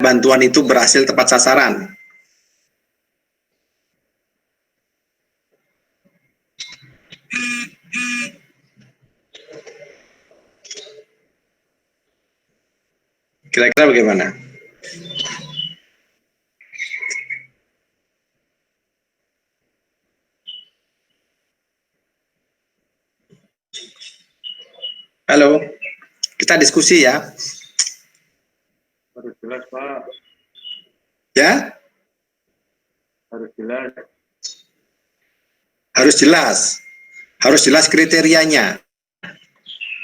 bantuan itu berhasil tepat sasaran? Kira-kira bagaimana? Halo, kita diskusi ya. Harus jelas, Pak. Ya? Harus jelas. Harus jelas. Harus jelas kriterianya.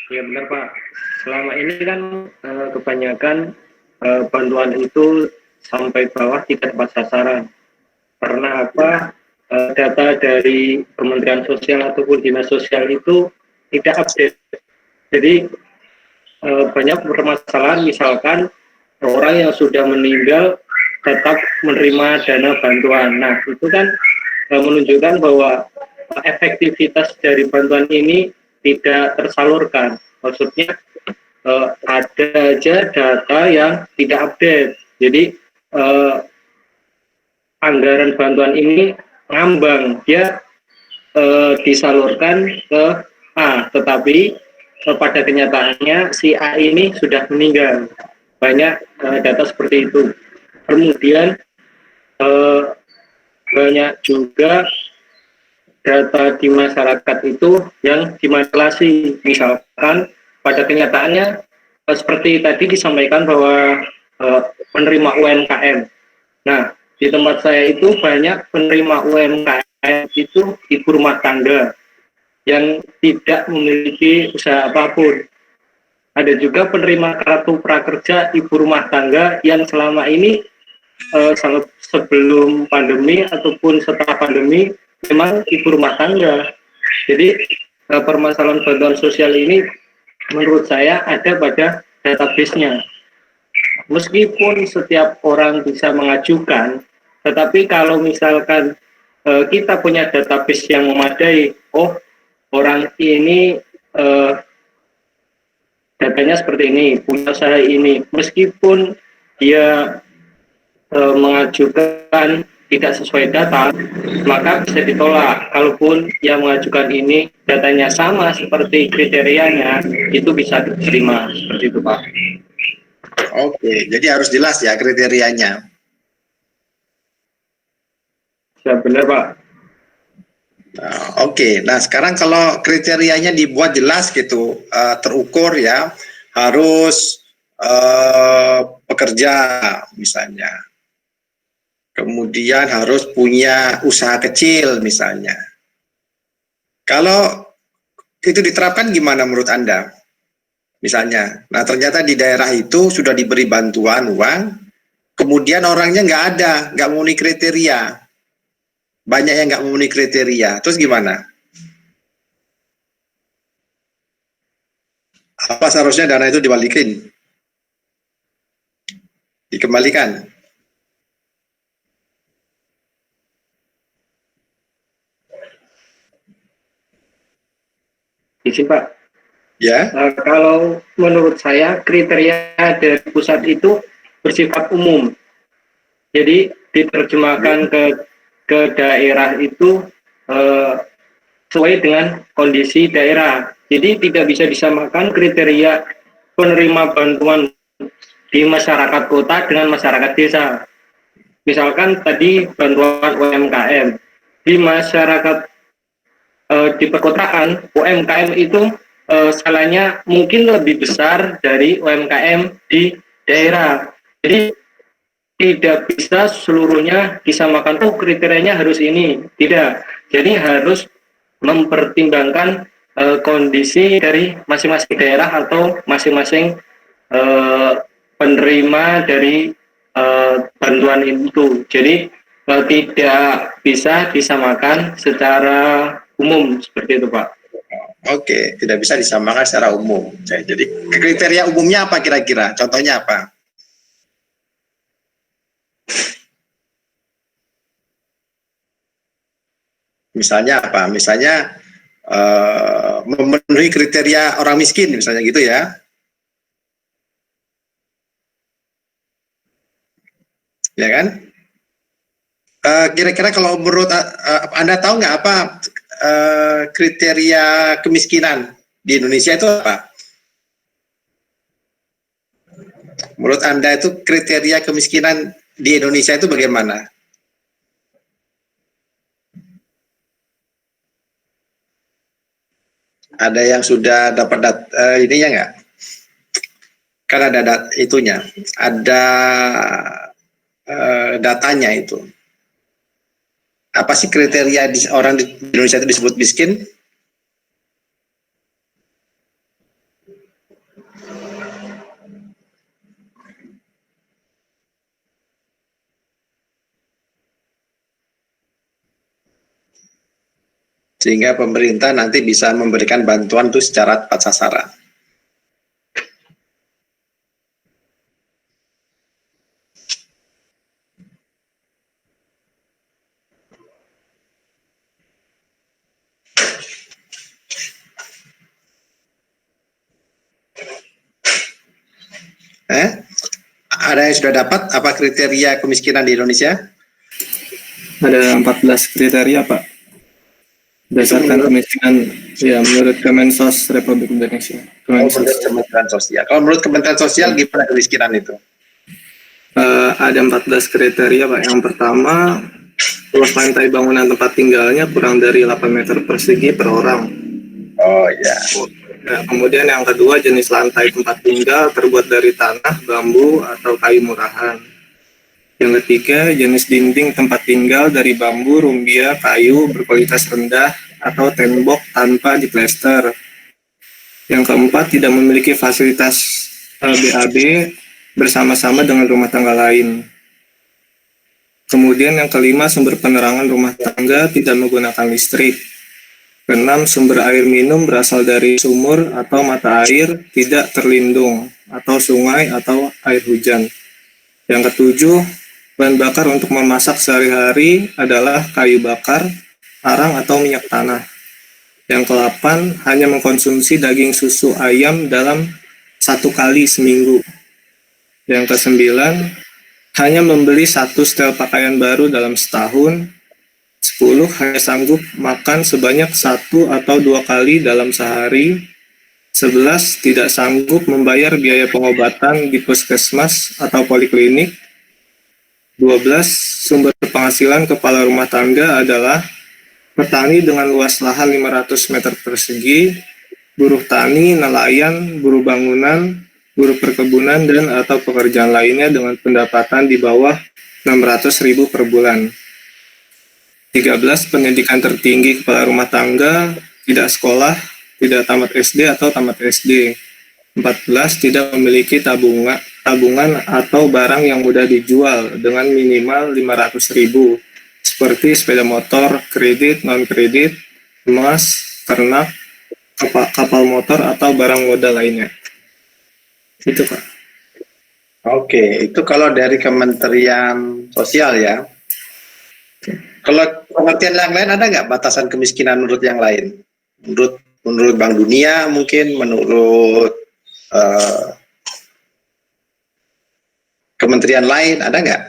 Iya benar, Pak. Selama ini kan kebanyakan bantuan itu sampai bawah tidak tepat sasaran. Karena apa? Data dari Kementerian Sosial ataupun Dinas Sosial itu tidak update. Jadi banyak permasalahan, misalkan orang yang sudah meninggal tetap menerima dana bantuan. Nah, itu kan menunjukkan bahwa efektivitas dari bantuan ini tidak tersalurkan. Maksudnya ada aja data yang tidak update. Jadi anggaran bantuan ini ngambang, dia disalurkan ke A, tetapi pada kenyataannya si A ini sudah meninggal. Banyak data seperti itu. Kemudian banyak juga data di masyarakat itu yang dimanipulasi. Misalkan pada kenyataannya seperti tadi disampaikan bahwa penerima UMKM. Nah, di tempat saya itu banyak penerima UMKM itu ibu rumah tangga yang tidak memiliki usaha apapun. Ada juga penerima kartu prakerja ibu rumah tangga yang selama ini sebelum pandemi ataupun setelah pandemi memang ibu rumah tangga. Jadi permasalahan bantuan sosial ini menurut saya ada pada database-nya. Meskipun setiap orang bisa mengajukan, tetapi kalau misalkan kita punya database yang memadai, oh orang ini datanya seperti ini, punya usaha ini, meskipun dia mengajukan tidak sesuai data, maka bisa ditolak. Kalaupun yang mengajukan ini datanya sama seperti kriterianya, itu bisa diterima. Seperti itu, Pak. Oke, jadi harus jelas ya kriterianya. Ya, benar, Pak. Oke, nah sekarang kalau kriterianya dibuat jelas gitu, terukur ya, harus pekerja misalnya, kemudian harus punya usaha kecil misalnya. Kalau itu diterapkan gimana menurut Anda? Misalnya, nah ternyata di daerah itu sudah diberi bantuan uang, kemudian orangnya nggak ada, nggak memenuhi kriteria, banyak yang nggak memenuhi kriteria, terus gimana? Apa seharusnya dana itu dibalikin? Dikembalikan? Isi, Pak. Ya. Kalau menurut saya kriteria dari pusat itu bersifat umum. Jadi diterjemahkan ke daerah itu sesuai dengan kondisi daerah. Jadi tidak bisa disamakan kriteria penerima bantuan di masyarakat kota dengan masyarakat desa. Misalkan tadi bantuan UMKM di masyarakat di perkotaan, UMKM itu skalanya mungkin lebih besar dari UMKM di daerah. Jadi tidak bisa seluruhnya disamakan, oh kriterianya harus ini, tidak. Jadi harus mempertimbangkan kondisi dari masing-masing daerah atau masing-masing penerima dari bantuan itu. Jadi tidak bisa disamakan secara umum seperti itu, Pak. Oke, tidak bisa disamakan secara umum. Jadi kriteria umumnya apa kira-kira? Contohnya apa? Misalnya apa? Misalnya memenuhi kriteria orang miskin, misalnya gitu ya. ya kan? Kira-kira kalau menurut Anda tahu nggak apa kriteria kemiskinan di Indonesia itu apa? Menurut Anda itu kriteria kemiskinan di Indonesia itu bagaimana? Ada yang sudah dapat ininya nggak? Kan ada itunya, ada datanya itu. Apa sih kriteria orang di Indonesia itu disebut miskin? Sehingga pemerintah nanti bisa memberikan bantuan itu secara tepat sasaran. Ada yang sudah dapat apa kriteria kemiskinan di Indonesia? Ada 14 kriteria, Pak. Berdasarkan kemiskinan, ya menurut Kemensos Republik Indonesia. Menurut Kementerian Sosial. Kalau menurut Kementerian Sosial gimana kemiskinan itu? Ada 14 kriteria, Pak. Yang pertama, luas lantai bangunan tempat tinggalnya kurang dari 8 meter persegi per orang. Oh ya. Nah, kemudian yang kedua, jenis lantai tempat tinggal terbuat dari tanah, bambu, atau kayu murahan. Yang ketiga, jenis dinding tempat tinggal dari bambu, rumbia, kayu berkualitas rendah, atau tembok tanpa diplester. Yang keempat, tidak memiliki fasilitas BAB bersama-sama dengan rumah tangga lain. Kemudian yang kelima, sumber penerangan rumah tangga tidak menggunakan listrik. Keenam, sumber air minum berasal dari sumur atau mata air tidak terlindung, atau sungai atau air hujan. Yang ketujuh, bahan bakar untuk memasak sehari-hari adalah kayu bakar, arang atau minyak tanah. Yang ke-8, hanya mengkonsumsi daging susu ayam dalam 1 kali seminggu. Yang ke-9, hanya membeli 1 setel pakaian baru dalam setahun. 10, hanya sanggup makan sebanyak 1 atau 2 kali dalam sehari. 11, tidak sanggup membayar biaya pengobatan di puskesmas atau poliklinik. 12, sumber penghasilan kepala rumah tangga adalah petani dengan luas lahan 500 meter persegi, buruh tani, nelayan, buruh bangunan, buruh perkebunan, dan atau pekerjaan lainnya dengan pendapatan di bawah 600.000 per bulan. 13, pendidikan tertinggi kepala rumah tangga, tidak sekolah, tidak tamat SD atau tamat SD. 14, tidak memiliki tabungan atau barang yang mudah dijual dengan minimal 500.000, seperti sepeda motor, kredit, non-kredit, emas, ternak, kapal motor, atau barang modal lainnya. Itu, Pak. Oke, itu kalau dari Kementerian Sosial ya. Kalau pengertian yang lain ada nggak batasan kemiskinan menurut yang lain? Menurut Bank Dunia mungkin, menurut kementerian lain ada nggak?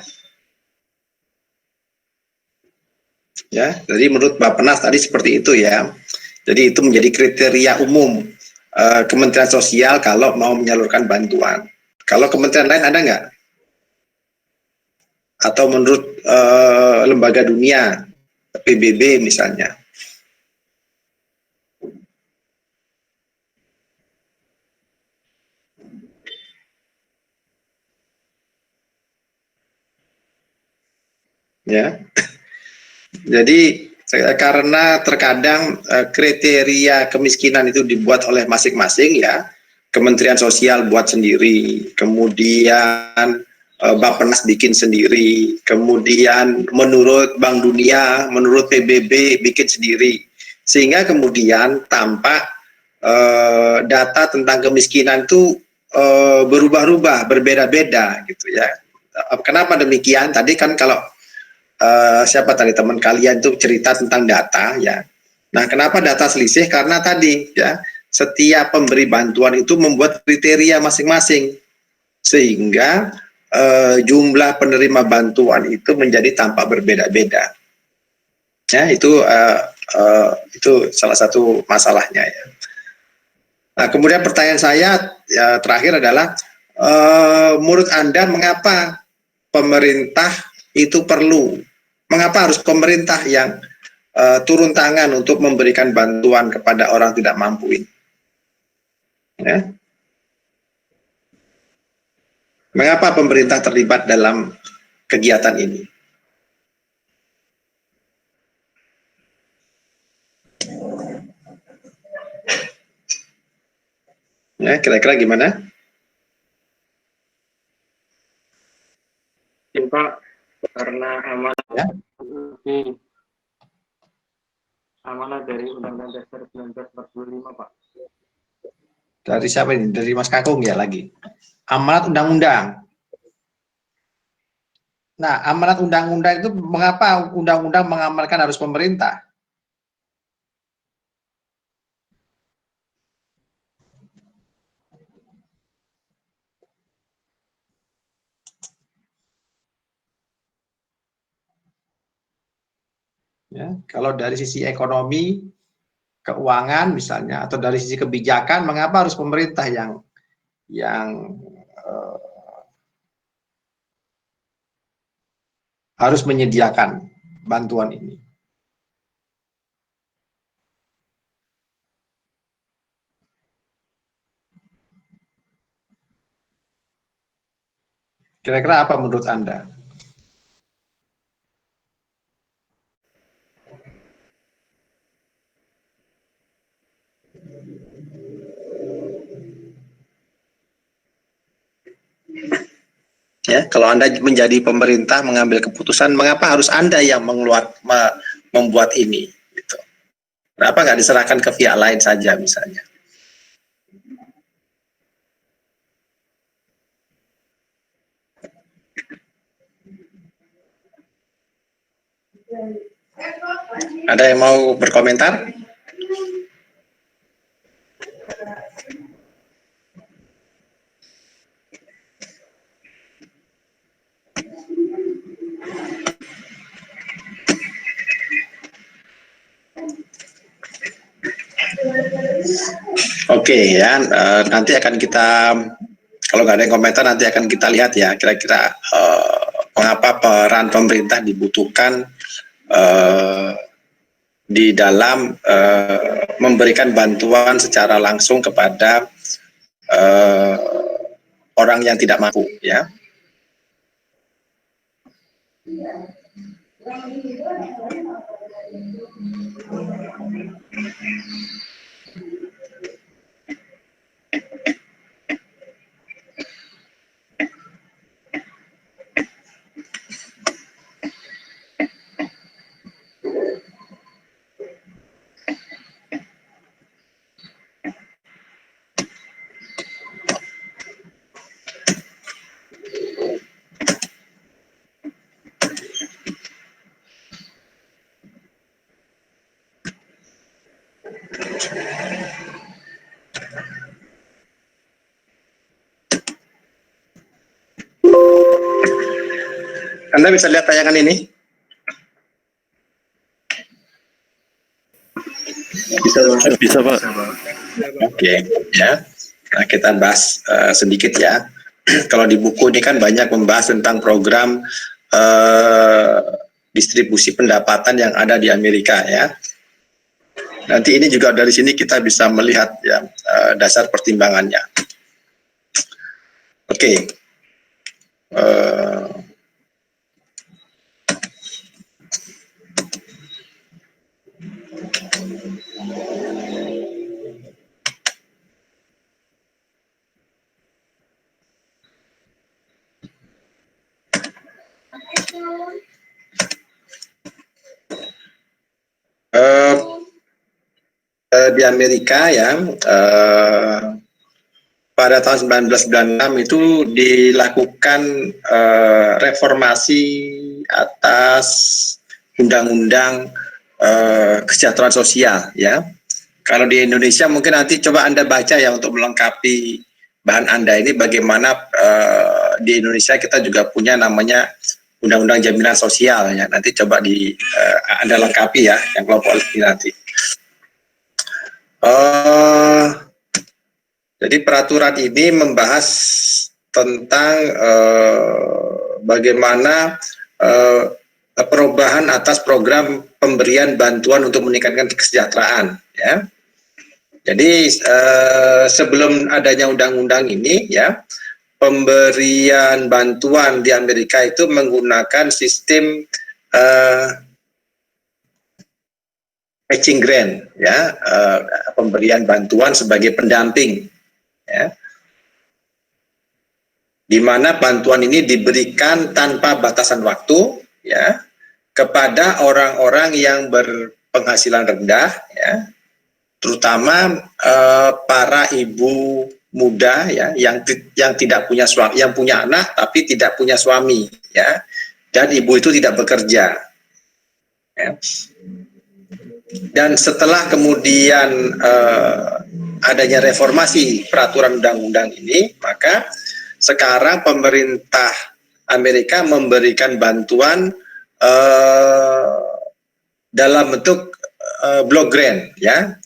Ya, jadi menurut Bappenas tadi seperti itu ya. Jadi itu menjadi kriteria umum Kementerian Sosial kalau mau menyalurkan bantuan. Kalau kementerian lain ada nggak? Atau menurut lembaga dunia, PBB misalnya. Ya. Jadi karena terkadang kriteria kemiskinan itu dibuat oleh masing-masing ya. Kementerian Sosial buat sendiri, kemudian Bappenas bikin sendiri, kemudian menurut Bank Dunia, menurut PBB bikin sendiri, sehingga kemudian tampak data tentang kemiskinan itu berubah-ubah, berbeda-beda gitu ya. Kenapa demikian? Tadi kan kalau siapa tadi teman kalian itu cerita tentang data ya. Nah, kenapa data selisih? Karena tadi ya setiap pemberi bantuan itu membuat kriteria masing-masing, sehingga jumlah penerima bantuan itu menjadi tampak berbeda-beda. Ya, itu salah satu masalahnya ya. Nah, kemudian pertanyaan saya terakhir adalah, menurut Anda mengapa pemerintah itu perlu? Mengapa harus pemerintah yang turun tangan untuk memberikan bantuan kepada orang tidak mampu ini? Ya. Mengapa pemerintah terlibat dalam kegiatan ini? Ya, kira-kira gimana? Pak, karena amanah dari Undang-Undang Dasar 1945, Pak. Dari siapa ini? Dari Mas Kakung ya lagi. Amanat undang-undang. Nah, amanat undang-undang itu mengapa undang-undang mengamalkan harus pemerintah? Ya, kalau dari sisi ekonomi, keuangan misalnya, atau dari sisi kebijakan, mengapa harus pemerintah yang harus menyediakan bantuan ini? Kira-kira apa menurut Anda? Ya, kalau Anda menjadi pemerintah mengambil keputusan, mengapa harus Anda yang membuat ini? Gitu. Kenapa nggak diserahkan ke pihak lain saja misalnya? Ada yang mau berkomentar? Oke ya, nanti akan kita, kalau nggak ada yang komentar, nanti akan kita lihat ya kira-kira mengapa peran pemerintah dibutuhkan di dalam memberikan bantuan secara langsung kepada orang yang tidak mampu ya. Anda bisa lihat tayangan ini? Bisa Pak. Oke, ya. Nah, kita bahas sedikit ya. Kalau di buku ini kan banyak membahas tentang program distribusi pendapatan yang ada di Amerika ya. Nanti ini juga dari sini kita bisa melihat ya dasar pertimbangannya. Oke. Di Amerika ya, pada tahun 1996 itu dilakukan reformasi atas undang-undang kesejahteraan sosial ya. Kalau di Indonesia mungkin nanti coba Anda baca ya untuk melengkapi bahan Anda ini bagaimana di Indonesia kita juga punya namanya Undang-Undang Jaminan Sosial ya. Nanti coba Anda lengkapi ya yang kelompok lebih nanti. Jadi peraturan ini membahas tentang bagaimana perubahan atas program pemberian bantuan untuk meningkatkan kesejahteraan ya. Jadi sebelum adanya undang-undang ini ya, pemberian bantuan di Amerika itu menggunakan sistem matching grant ya, pemberian bantuan sebagai pendamping ya, di mana bantuan ini diberikan tanpa batasan waktu ya kepada orang-orang yang berpenghasilan rendah ya, terutama para ibu muda ya yang tidak punya suami, yang punya anak tapi tidak punya suami ya, dan ibu itu tidak bekerja ya. Dan setelah kemudian adanya reformasi peraturan undang-undang ini, maka sekarang pemerintah Amerika memberikan bantuan dalam bentuk block grant ya.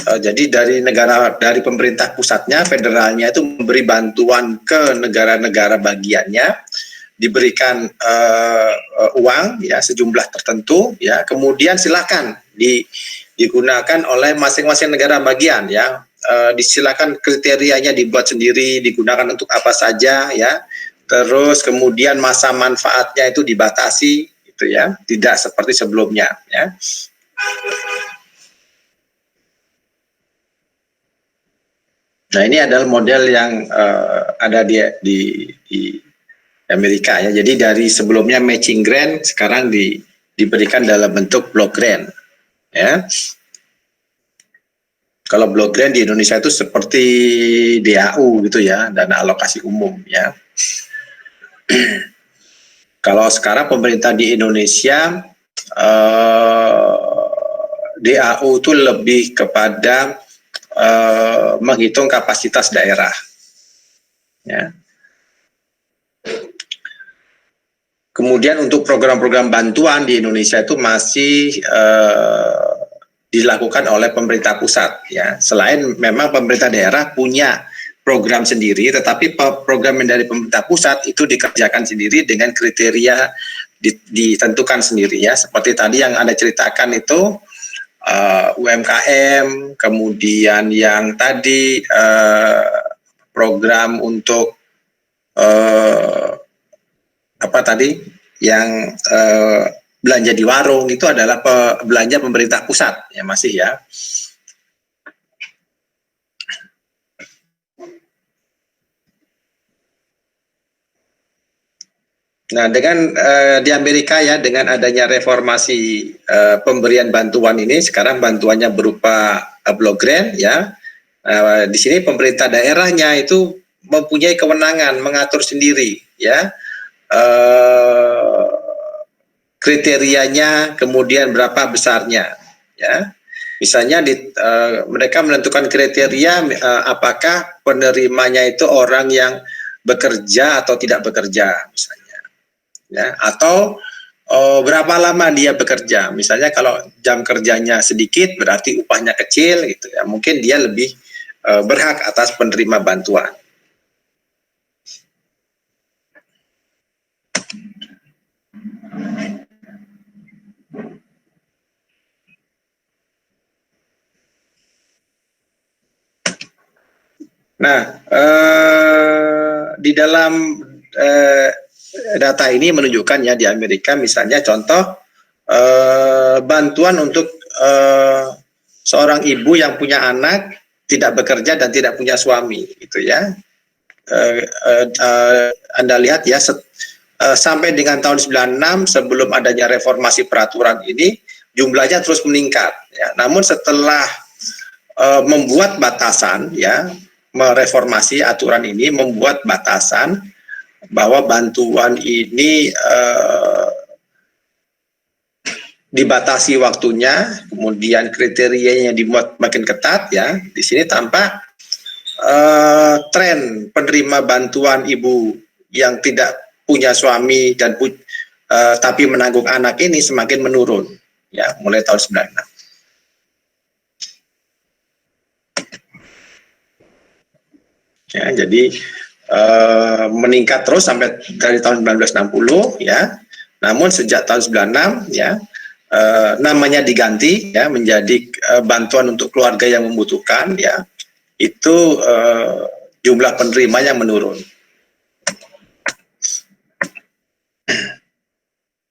Jadi dari pemerintah pusatnya, federalnya itu memberi bantuan ke negara-negara bagiannya, diberikan uang ya sejumlah tertentu ya, kemudian silakan digunakan oleh masing-masing negara bagian ya. Disilakan kriterianya dibuat sendiri, digunakan untuk apa saja ya. Terus kemudian masa manfaatnya itu dibatasi gitu ya, tidak seperti sebelumnya ya. Nah, ini adalah model yang ada di Amerika ya. Jadi dari sebelumnya matching grant, sekarang diberikan dalam bentuk block grant ya. Kalau block grant di Indonesia itu seperti DAU gitu ya, dana alokasi umum ya. Kalau sekarang pemerintah di Indonesia DAU itu lebih kepada menghitung kapasitas daerah ya. Kemudian untuk program-program bantuan di Indonesia itu masih dilakukan oleh pemerintah pusat ya. Selain memang pemerintah daerah punya program sendiri, tetapi program yang dari pemerintah pusat itu dikerjakan sendiri dengan kriteria ditentukan sendiri ya. Seperti tadi yang Anda ceritakan itu UMKM, kemudian yang tadi program untuk apa tadi yang belanja di warung itu adalah belanja pemerintah pusat ya, masih ya. Nah, dengan di Amerika ya, dengan adanya reformasi pemberian bantuan ini, sekarang bantuannya berupa block grant ya. Di sini pemerintah daerahnya itu mempunyai kewenangan mengatur sendiri ya, kriterianya, kemudian berapa besarnya ya. Misalnya mereka menentukan kriteria apakah penerimanya itu orang yang bekerja atau tidak bekerja misalnya. Ya, atau berapa lama dia bekerja. Misalnya kalau jam kerjanya sedikit berarti upahnya kecil gitu ya. Mungkin dia lebih berhak atas penerima bantuan. Nah, di dalam data ini menunjukkan ya di Amerika misalnya contoh bantuan untuk seorang ibu yang punya anak tidak bekerja dan tidak punya suami gitu ya. Anda lihat ya sampai dengan tahun 96 sebelum adanya reformasi peraturan ini jumlahnya terus meningkat ya. Namun setelah membuat batasan ya, mereformasi aturan ini, membuat batasan bahwa bantuan ini dibatasi waktunya, kemudian kriterianya dibuat makin ketat ya. Di sini tampak tren penerima bantuan ibu yang tidak punya suami dan tapi menanggung anak ini semakin menurun ya mulai tahun 96. Ya, jadi meningkat terus sampai dari tahun 1960 ya. Namun sejak tahun 96 ya namanya diganti ya menjadi bantuan untuk keluarga yang membutuhkan ya. Itu jumlah penerimanya menurun.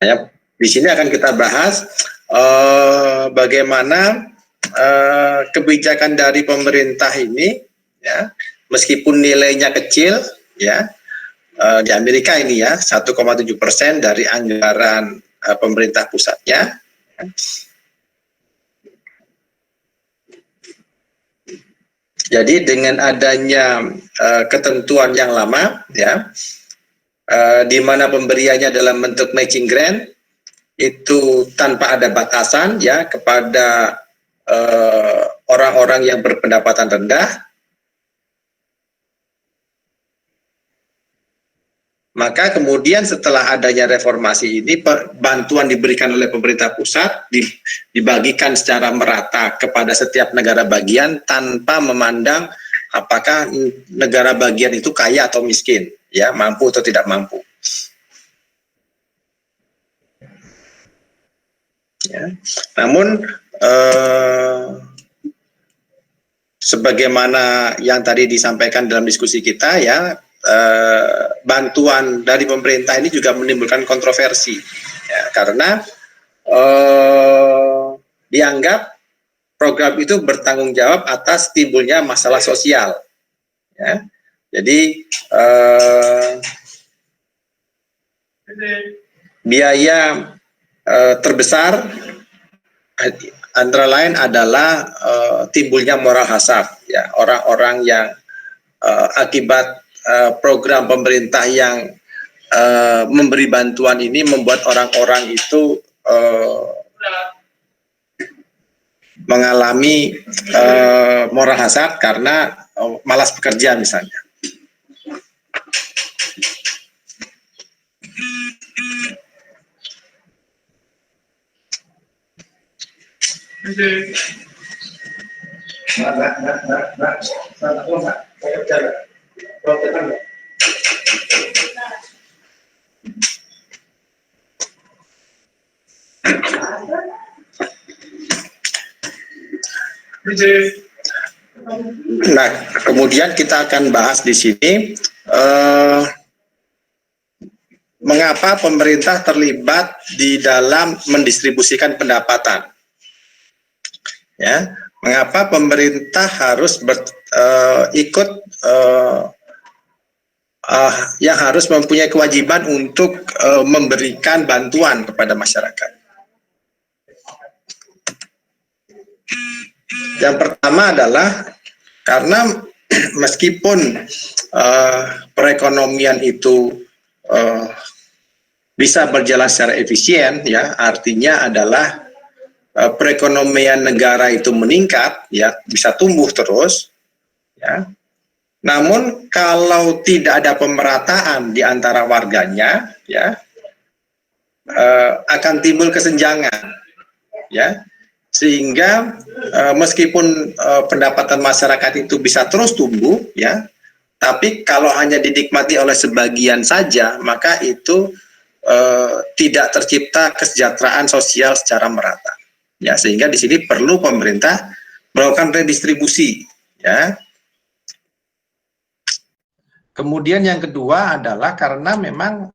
Ya, di sini akan kita bahas bagaimana kebijakan dari pemerintah ini ya meskipun nilainya kecil ya di Amerika ini ya 1,7% dari anggaran pemerintah pusatnya. Jadi dengan adanya ketentuan yang lama ya di mana pemberiannya dalam bentuk matching grant itu tanpa ada batasan ya kepada orang-orang yang berpendapatan rendah. Maka kemudian setelah adanya reformasi ini, bantuan diberikan oleh pemerintah pusat dibagikan secara merata kepada setiap negara bagian tanpa memandang apakah negara bagian itu kaya atau miskin, ya mampu atau tidak mampu. Ya. Namun sebagaimana yang tadi disampaikan dalam diskusi kita ya. Bantuan dari pemerintah ini juga menimbulkan kontroversi ya, karena dianggap program itu bertanggung jawab atas timbulnya masalah sosial ya. Jadi biaya terbesar antara lain adalah timbulnya moral hazard ya, orang-orang yang akibat program pemerintah yang memberi bantuan ini membuat orang-orang itu mengalami moral hazard karena malas bekerja misalnya. Nah, kemudian kita akan bahas di sini mengapa pemerintah terlibat di dalam mendistribusikan pendapatan. Ya, mengapa pemerintah harus ikut yang harus mempunyai kewajiban untuk memberikan bantuan kepada masyarakat. Yang pertama adalah karena meskipun perekonomian itu bisa berjalan secara efisien, ya artinya adalah perekonomian negara itu meningkat, ya bisa tumbuh terus, ya. Namun kalau tidak ada pemerataan di antara warganya, ya akan timbul kesenjangan, ya sehingga meskipun pendapatan masyarakat itu bisa terus tumbuh, ya, tapi kalau hanya dinikmati oleh sebagian saja, maka itu tidak tercipta kesejahteraan sosial secara merata, ya sehingga di sini perlu pemerintah melakukan redistribusi, ya. Kemudian yang kedua adalah karena memang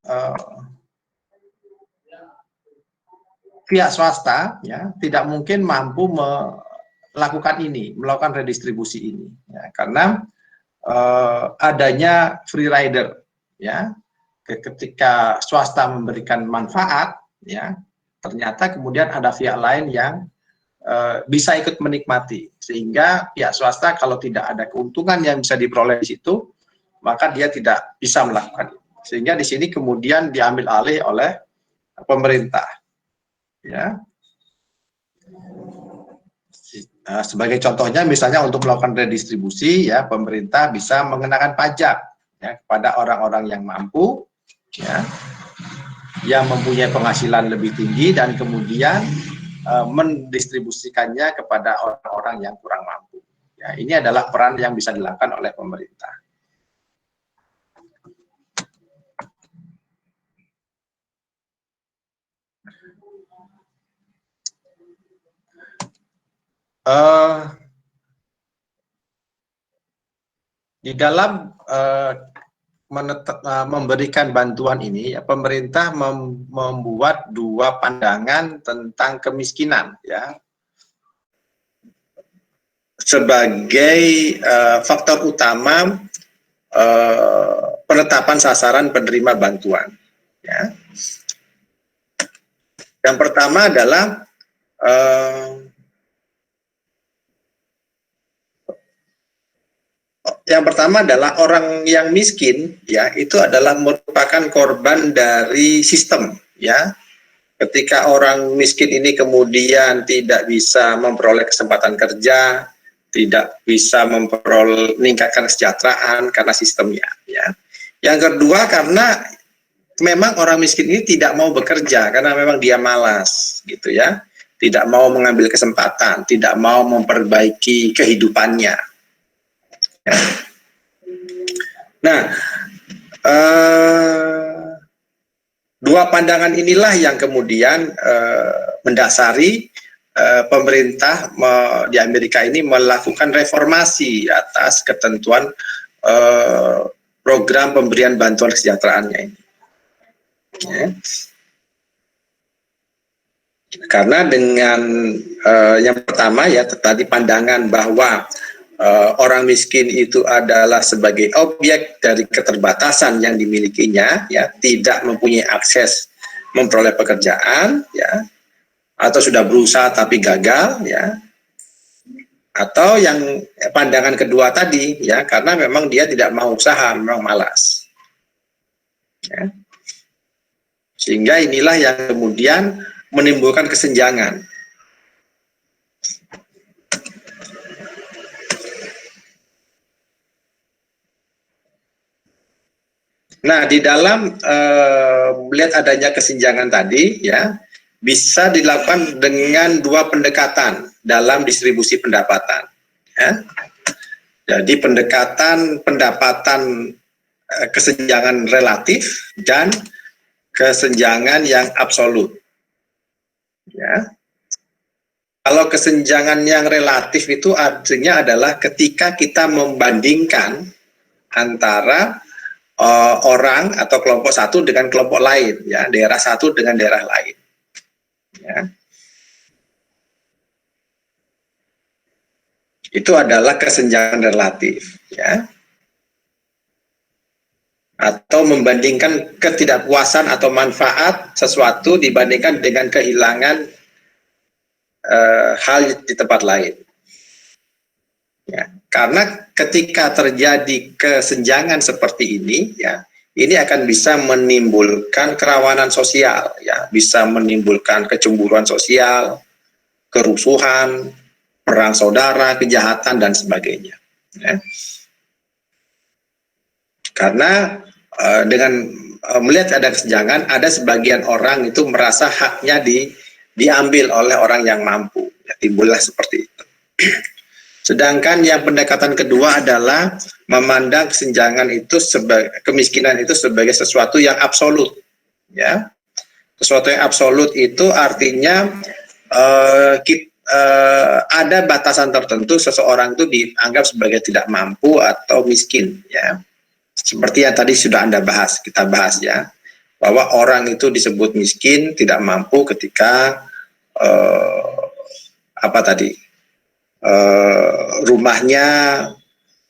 pihak swasta ya tidak mungkin mampu melakukan ini, melakukan redistribusi ini, ya, karena adanya free rider, ya, ketika swasta memberikan manfaat, ya, ternyata kemudian ada pihak lain yang bisa ikut menikmati, sehingga pihak swasta kalau tidak ada keuntungan yang bisa diperoleh di situ, maka dia tidak bisa melakukan itu. Sehingga di sini kemudian diambil alih oleh pemerintah. Ya, sebagai contohnya misalnya untuk melakukan redistribusi, ya pemerintah bisa mengenakan pajak, ya, kepada orang-orang yang mampu, ya, yang mempunyai penghasilan lebih tinggi dan kemudian mendistribusikannya kepada orang-orang yang kurang mampu. Ya, ini adalah peran yang bisa dilakukan oleh pemerintah. Di dalam memberikan bantuan ini, ya, pemerintah membuat dua pandangan tentang kemiskinan, ya, sebagai faktor utama penetapan sasaran penerima bantuan. Ya. Yang pertama adalah orang yang miskin, ya, itu adalah merupakan korban dari sistem, ya. Ketika orang miskin ini kemudian tidak bisa memperoleh kesempatan kerja, tidak bisa meningkatkan kesejahteraan karena sistemnya, ya. Yang kedua, karena memang orang miskin ini tidak mau bekerja karena memang dia malas, gitu ya, tidak mau mengambil kesempatan, tidak mau memperbaiki kehidupannya. Ya. Nah, dua pandangan inilah yang kemudian mendasari pemerintah di Amerika ini melakukan reformasi atas ketentuan program pemberian bantuan kesejahteraannya ini. Ya. Karena dengan yang pertama, ya, tadi pandangan bahwa orang miskin itu adalah sebagai objek dari keterbatasan yang dimilikinya, ya, tidak mempunyai akses memperoleh pekerjaan, ya, atau sudah berusaha tapi gagal, ya, atau yang pandangan kedua tadi, ya, karena memang dia tidak mau usaha, memang malas, ya. Sehingga inilah yang kemudian menimbulkan kesenjangan. Nah, di dalam melihat adanya kesenjangan tadi, ya, bisa dilakukan dengan dua pendekatan dalam distribusi pendapatan. Ya. Jadi pendekatan pendapatan kesenjangan relatif dan kesenjangan yang absolut. Ya. Kalau kesenjangan yang relatif itu artinya adalah ketika kita membandingkan antara orang atau kelompok satu dengan kelompok lain, ya, daerah satu dengan daerah lain, ya. Itu adalah kesenjangan relatif, ya, atau membandingkan ketidakpuasan atau manfaat sesuatu dibandingkan dengan kehilangan hal di tempat lain, ya. Karena ketika terjadi kesenjangan seperti ini, ya, ini akan bisa menimbulkan kerawanan sosial, ya, bisa menimbulkan kecemburuan sosial, kerusuhan, perang saudara, kejahatan dan sebagainya. Ya. Karena dengan melihat ada kesenjangan, ada sebagian orang itu merasa haknya diambil oleh orang yang mampu, ya, timbullah seperti itu. Sedangkan yang pendekatan kedua adalah memandang kesenjangan itu kemiskinan itu sebagai sesuatu yang absolut, ya. Sesuatu yang absolut itu artinya ada batasan tertentu seseorang itu dianggap sebagai tidak mampu atau miskin, ya. Seperti yang tadi sudah kita bahas, ya, bahwa orang itu disebut miskin, tidak mampu ketika rumahnya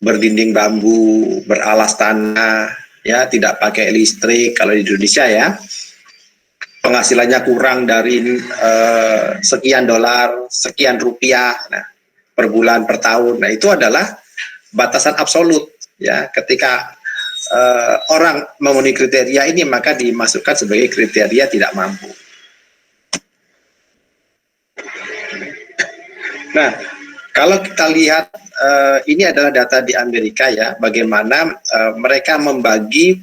berdinding bambu, beralas tanah, ya, tidak pakai listrik kalau di Indonesia, ya, penghasilannya kurang dari sekian dolar, sekian rupiah, nah, per bulan, per tahun. Nah, itu adalah batasan absolut, ya. Ketika orang memenuhi kriteria ini, maka dimasukkan sebagai kriteria tidak mampu. Nah, Kalau kita lihat ini adalah data di Amerika ya, bagaimana mereka membagi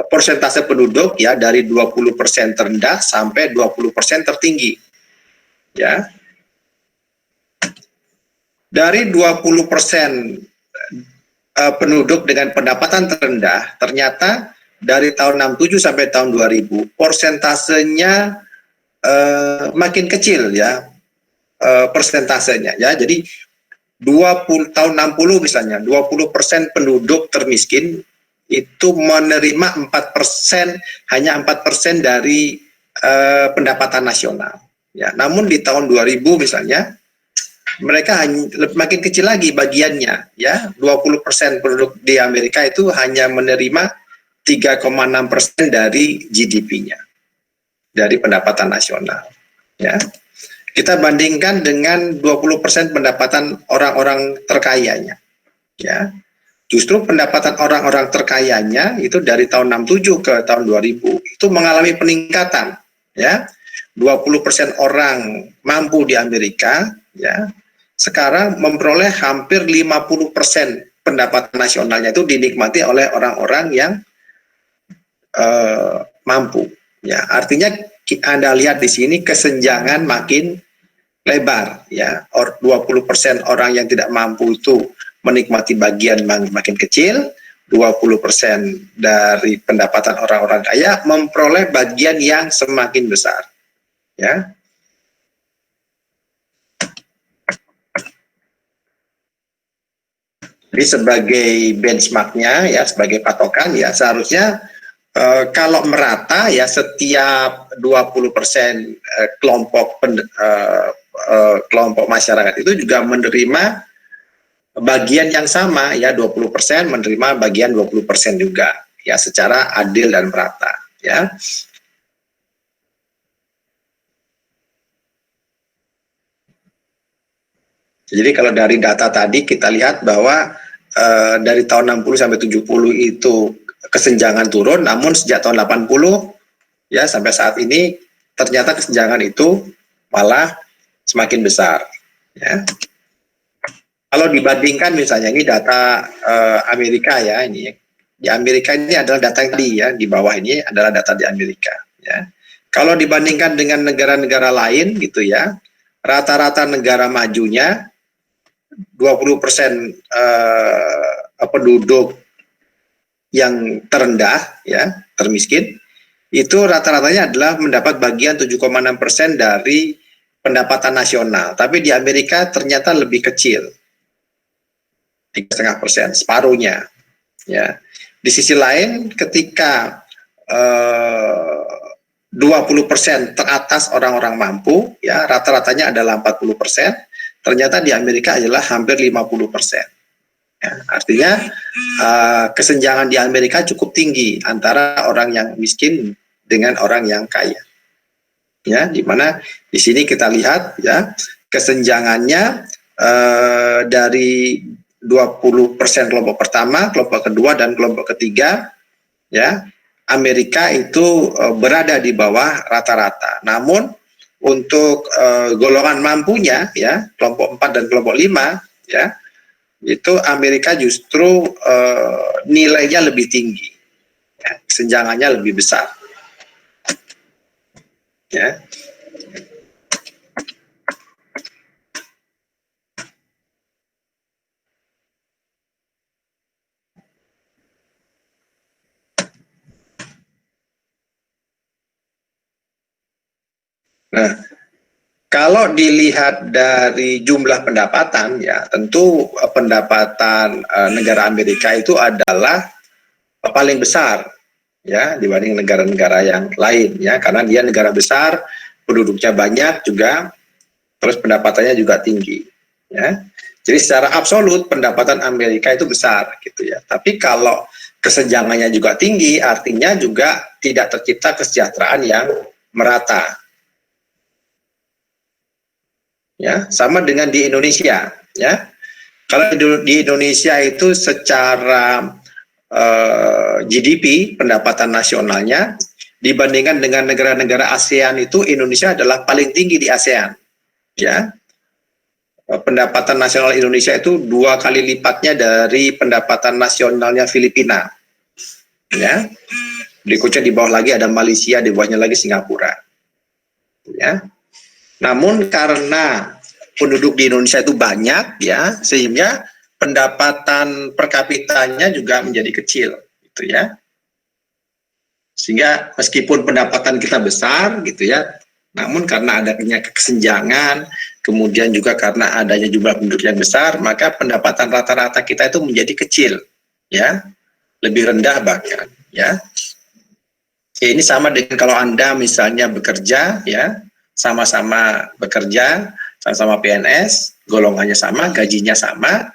persentase penduduk ya dari 20% terendah sampai 20% tertinggi. Ya. Dari 20% penduduk dengan pendapatan terendah, ternyata dari tahun 67 sampai tahun 2000 persentasenya makin kecil ya, persentasenya ya. Jadi 20 tahun 60 misalnya 20% penduduk termiskin itu menerima 4%, hanya 4% dari pendapatan nasional ya. Namun di tahun 2000 misalnya mereka makin kecil lagi bagiannya ya. 20% penduduk di Amerika itu hanya menerima 3,6% dari GDP-nya, dari pendapatan nasional ya. Kita bandingkan dengan 20% pendapatan orang-orang terkayanya ya. Justru pendapatan orang-orang terkayanya itu dari tahun 67 ke tahun 2000 itu mengalami peningkatan ya. 20% orang mampu di Amerika ya sekarang memperoleh hampir 50% pendapatan nasionalnya itu dinikmati oleh orang-orang yang mampu ya. Artinya Anda lihat di sini kesenjangan makin lebar ya. 20% orang yang tidak mampu itu menikmati bagian makin kecil, 20% dari pendapatan orang-orang kaya memperoleh bagian yang semakin besar ya. Jadi sebagai benchmarknya ya, sebagai patokan ya, seharusnya kalau merata ya setiap 20% kelompok masyarakat itu juga menerima bagian yang sama ya, 20% menerima bagian 20% juga ya, secara adil dan merata ya. Jadi kalau dari data tadi kita lihat bahwa dari tahun 60 sampai 70 itu kesenjangan turun, namun sejak tahun 80 ya sampai saat ini ternyata kesenjangan itu malah semakin besar ya. Kalau dibandingkan misalnya ini data Amerika ya, ini di Amerika ini adalah data yang tadi ya, di bawah ini adalah data di Amerika ya. Kalau dibandingkan dengan negara-negara lain gitu ya, rata-rata negara majunya 20% penduduk yang terendah ya, termiskin, itu rata-ratanya adalah mendapat bagian 7,6% dari pendapatan nasional. Tapi di Amerika ternyata lebih kecil, 3,5%, separuhnya ya. Di sisi lain ketika 20% teratas orang-orang mampu ya, rata-ratanya adalah 40%, ternyata di Amerika adalah hampir 50%. Ya, artinya kesenjangan di Amerika cukup tinggi antara orang yang miskin dengan orang yang kaya. Ya, di mana di sini kita lihat ya kesenjangannya dari 20% kelompok pertama, kelompok kedua dan kelompok ketiga ya, Amerika itu berada di bawah rata-rata. Namun untuk golongan mampunya ya, kelompok 4 dan kelompok 5 ya, itu Amerika justru nilainya lebih tinggi ya, kesenjangannya lebih besar ya. Nah, kalau dilihat dari jumlah pendapatan ya, tentu pendapatan negara Amerika itu adalah paling besar ya dibanding negara-negara yang lain ya, karena dia negara besar, penduduknya banyak juga, terus pendapatannya juga tinggi ya. Jadi secara absolut pendapatan Amerika itu besar gitu ya. Tapi kalau kesenjangannya juga tinggi, artinya juga tidak tercipta kesejahteraan yang merata. Ya, sama dengan di Indonesia ya. Kalau di Indonesia itu secara GDP pendapatan nasionalnya dibandingkan dengan negara-negara ASEAN itu Indonesia adalah paling tinggi di ASEAN ya. pendapatan nasional Indonesia itu 2 kali lipatnya dari pendapatan nasionalnya Filipina. Ya. Berikutnya di bawah lagi ada Malaysia, di bawahnya lagi Singapura. Ya. Namun karena penduduk di Indonesia itu banyak, ya, sehingga pendapatan per kapitanya juga menjadi kecil, gitu ya. Sehingga meskipun pendapatan kita besar, gitu ya, namun karena adanya kesenjangan, kemudian juga karena adanya jumlah penduduk yang besar, maka pendapatan rata-rata kita itu menjadi kecil, ya, lebih rendah bahkan, ya. Ya, ini sama dengan kalau Anda misalnya bekerja, ya, sama-sama bekerja, sama-sama PNS, golongannya sama, gajinya sama,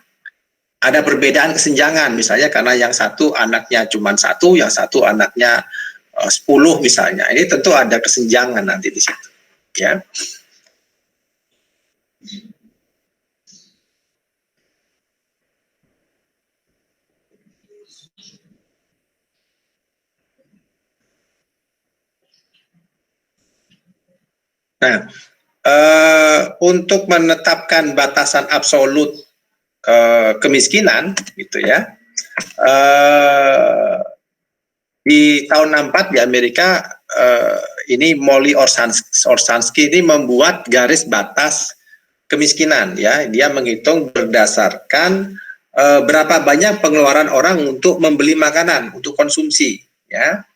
ada perbedaan kesenjangan, misalnya karena yang satu anaknya cuma 1, yang satu anaknya 10 misalnya. Ini tentu ada kesenjangan nanti di situ, ya. Nah, untuk menetapkan batasan absolut kemiskinan, gitu ya, di tahun 64 di Amerika, ini Molly Orsansky ini membuat garis batas kemiskinan, ya. Dia menghitung berdasarkan berapa banyak pengeluaran orang untuk membeli makanan untuk konsumsi, ya.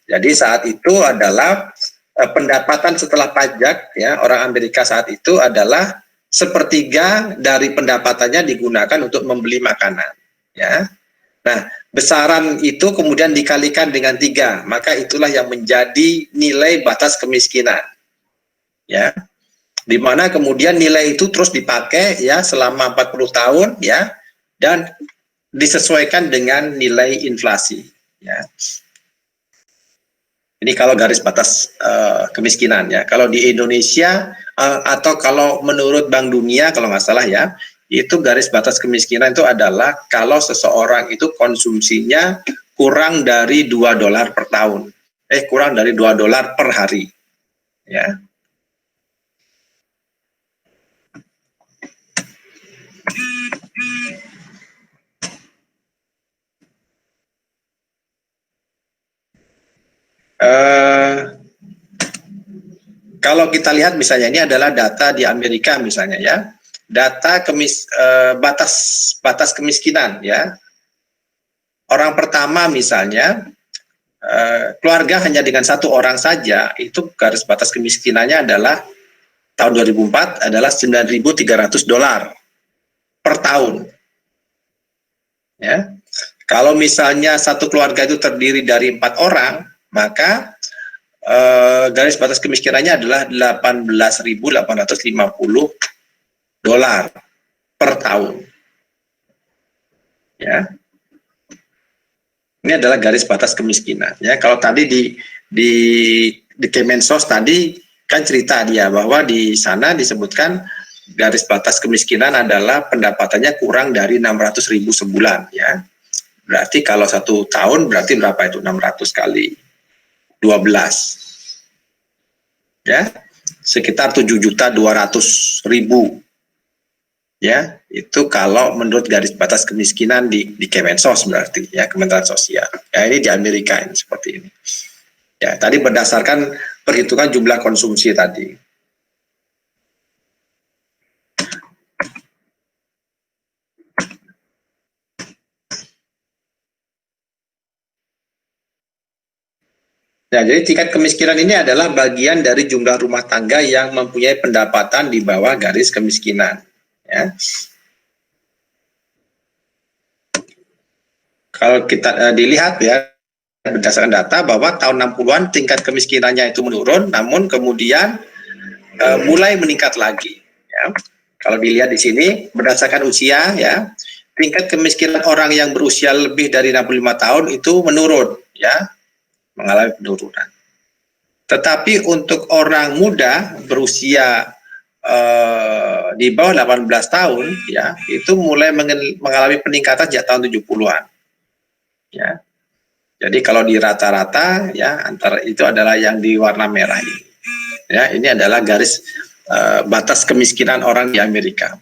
Jadi saat itu adalah pendapatan setelah pajak, ya, orang Amerika saat itu adalah 1/3 dari pendapatannya digunakan untuk membeli makanan, ya. Nah, besaran itu kemudian dikalikan dengan 3, maka itulah yang menjadi nilai batas kemiskinan, ya. Di mana kemudian nilai itu terus dipakai, ya, selama 40 tahun, ya, dan disesuaikan dengan nilai inflasi, ya. Ini kalau garis batas kemiskinan, ya. Kalau di Indonesia atau kalau menurut Bank Dunia kalau nggak salah, ya, itu garis batas kemiskinan itu adalah kalau seseorang itu konsumsinya kurang dari $2 per tahun, kurang dari $2 per hari, ya. Kalau kita lihat misalnya ini adalah data di Amerika misalnya, ya, data batas kemiskinan, ya. Orang pertama misalnya keluarga hanya dengan 1 orang saja itu garis batas kemiskinannya adalah tahun 2004 adalah $9.300 per tahun, ya. Kalau misalnya satu keluarga itu terdiri dari 4 orang, maka garis batas kemiskinannya adalah $18.850 per tahun, ya. Ini adalah garis batas kemiskinan, ya. Kalau tadi di Kemensos tadi kan cerita dia bahwa di sana disebutkan garis batas kemiskinan adalah pendapatannya kurang dari 600.000 sebulan, ya. Berarti kalau 1 tahun berarti berapa itu 600 kali 12, ya, sekitar 7.200.000, ya. Itu kalau menurut garis batas kemiskinan di Kemensos berarti, ya, Kementerian Sosial. Ya, ini di Amerika ini seperti ini. Ya, tadi berdasarkan perhitungan jumlah konsumsi tadi. Nah, jadi tingkat kemiskinan ini adalah bagian dari jumlah rumah tangga yang mempunyai pendapatan di bawah garis kemiskinan, ya. Kalau kita dilihat, ya, berdasarkan data bahwa tahun 60-an tingkat kemiskinannya itu menurun, namun kemudian mulai meningkat lagi, ya. Kalau dilihat di sini berdasarkan usia, ya, tingkat kemiskinan orang yang berusia lebih dari 65 tahun itu menurun, ya, mengalami penurunan. Tetapi untuk orang muda berusia di bawah 18 tahun, ya, itu mulai mengalami peningkatan sejak tahun 70-an. Ya. Jadi kalau di rata-rata, ya, antara itu adalah yang di warna merah ini. Ya, ini adalah garis batas kemiskinan orang di Amerika.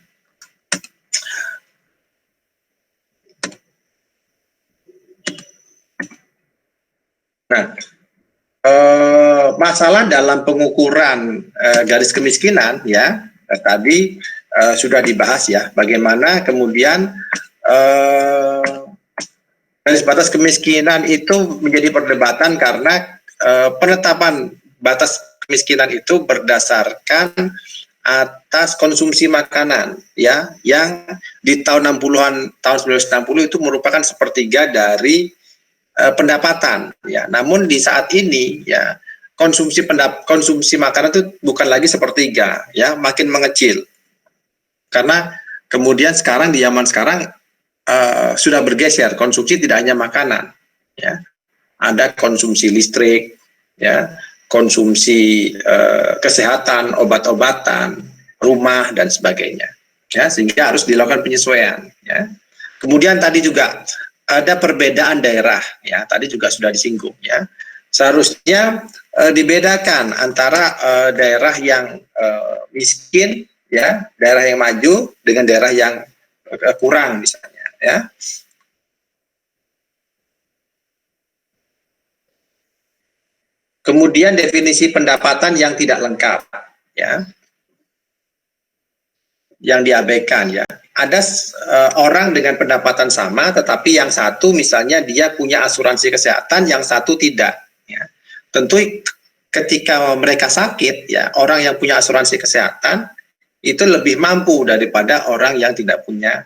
Nah, masalah dalam pengukuran garis kemiskinan ya tadi sudah dibahas ya, bagaimana kemudian garis batas kemiskinan itu menjadi perdebatan karena penetapan batas kemiskinan itu berdasarkan atas konsumsi makanan ya, yang di tahun 60-an, tahun 1960 itu merupakan sepertiga dari pendapatan ya. Namun di saat ini ya konsumsi makanan itu bukan lagi sepertiga ya, makin mengecil. Karena kemudian sekarang di zaman sekarang sudah bergeser, konsumsi tidak hanya makanan ya. Ada konsumsi listrik ya, konsumsi kesehatan, obat-obatan, rumah dan sebagainya. Ya, sehingga harus dilakukan penyesuaian ya. Kemudian tadi juga ada perbedaan daerah ya, tadi juga sudah disinggung ya. Seharusnya dibedakan antara daerah yang miskin ya, daerah yang maju dengan daerah yang kurang misalnya ya. Kemudian definisi pendapatan yang tidak lengkap ya, yang diabaikan ya. Ada orang dengan pendapatan sama, tetapi yang satu misalnya dia punya asuransi kesehatan, yang satu tidak. Ya. Tentu ketika mereka sakit, ya orang yang punya asuransi kesehatan itu lebih mampu daripada orang yang tidak punya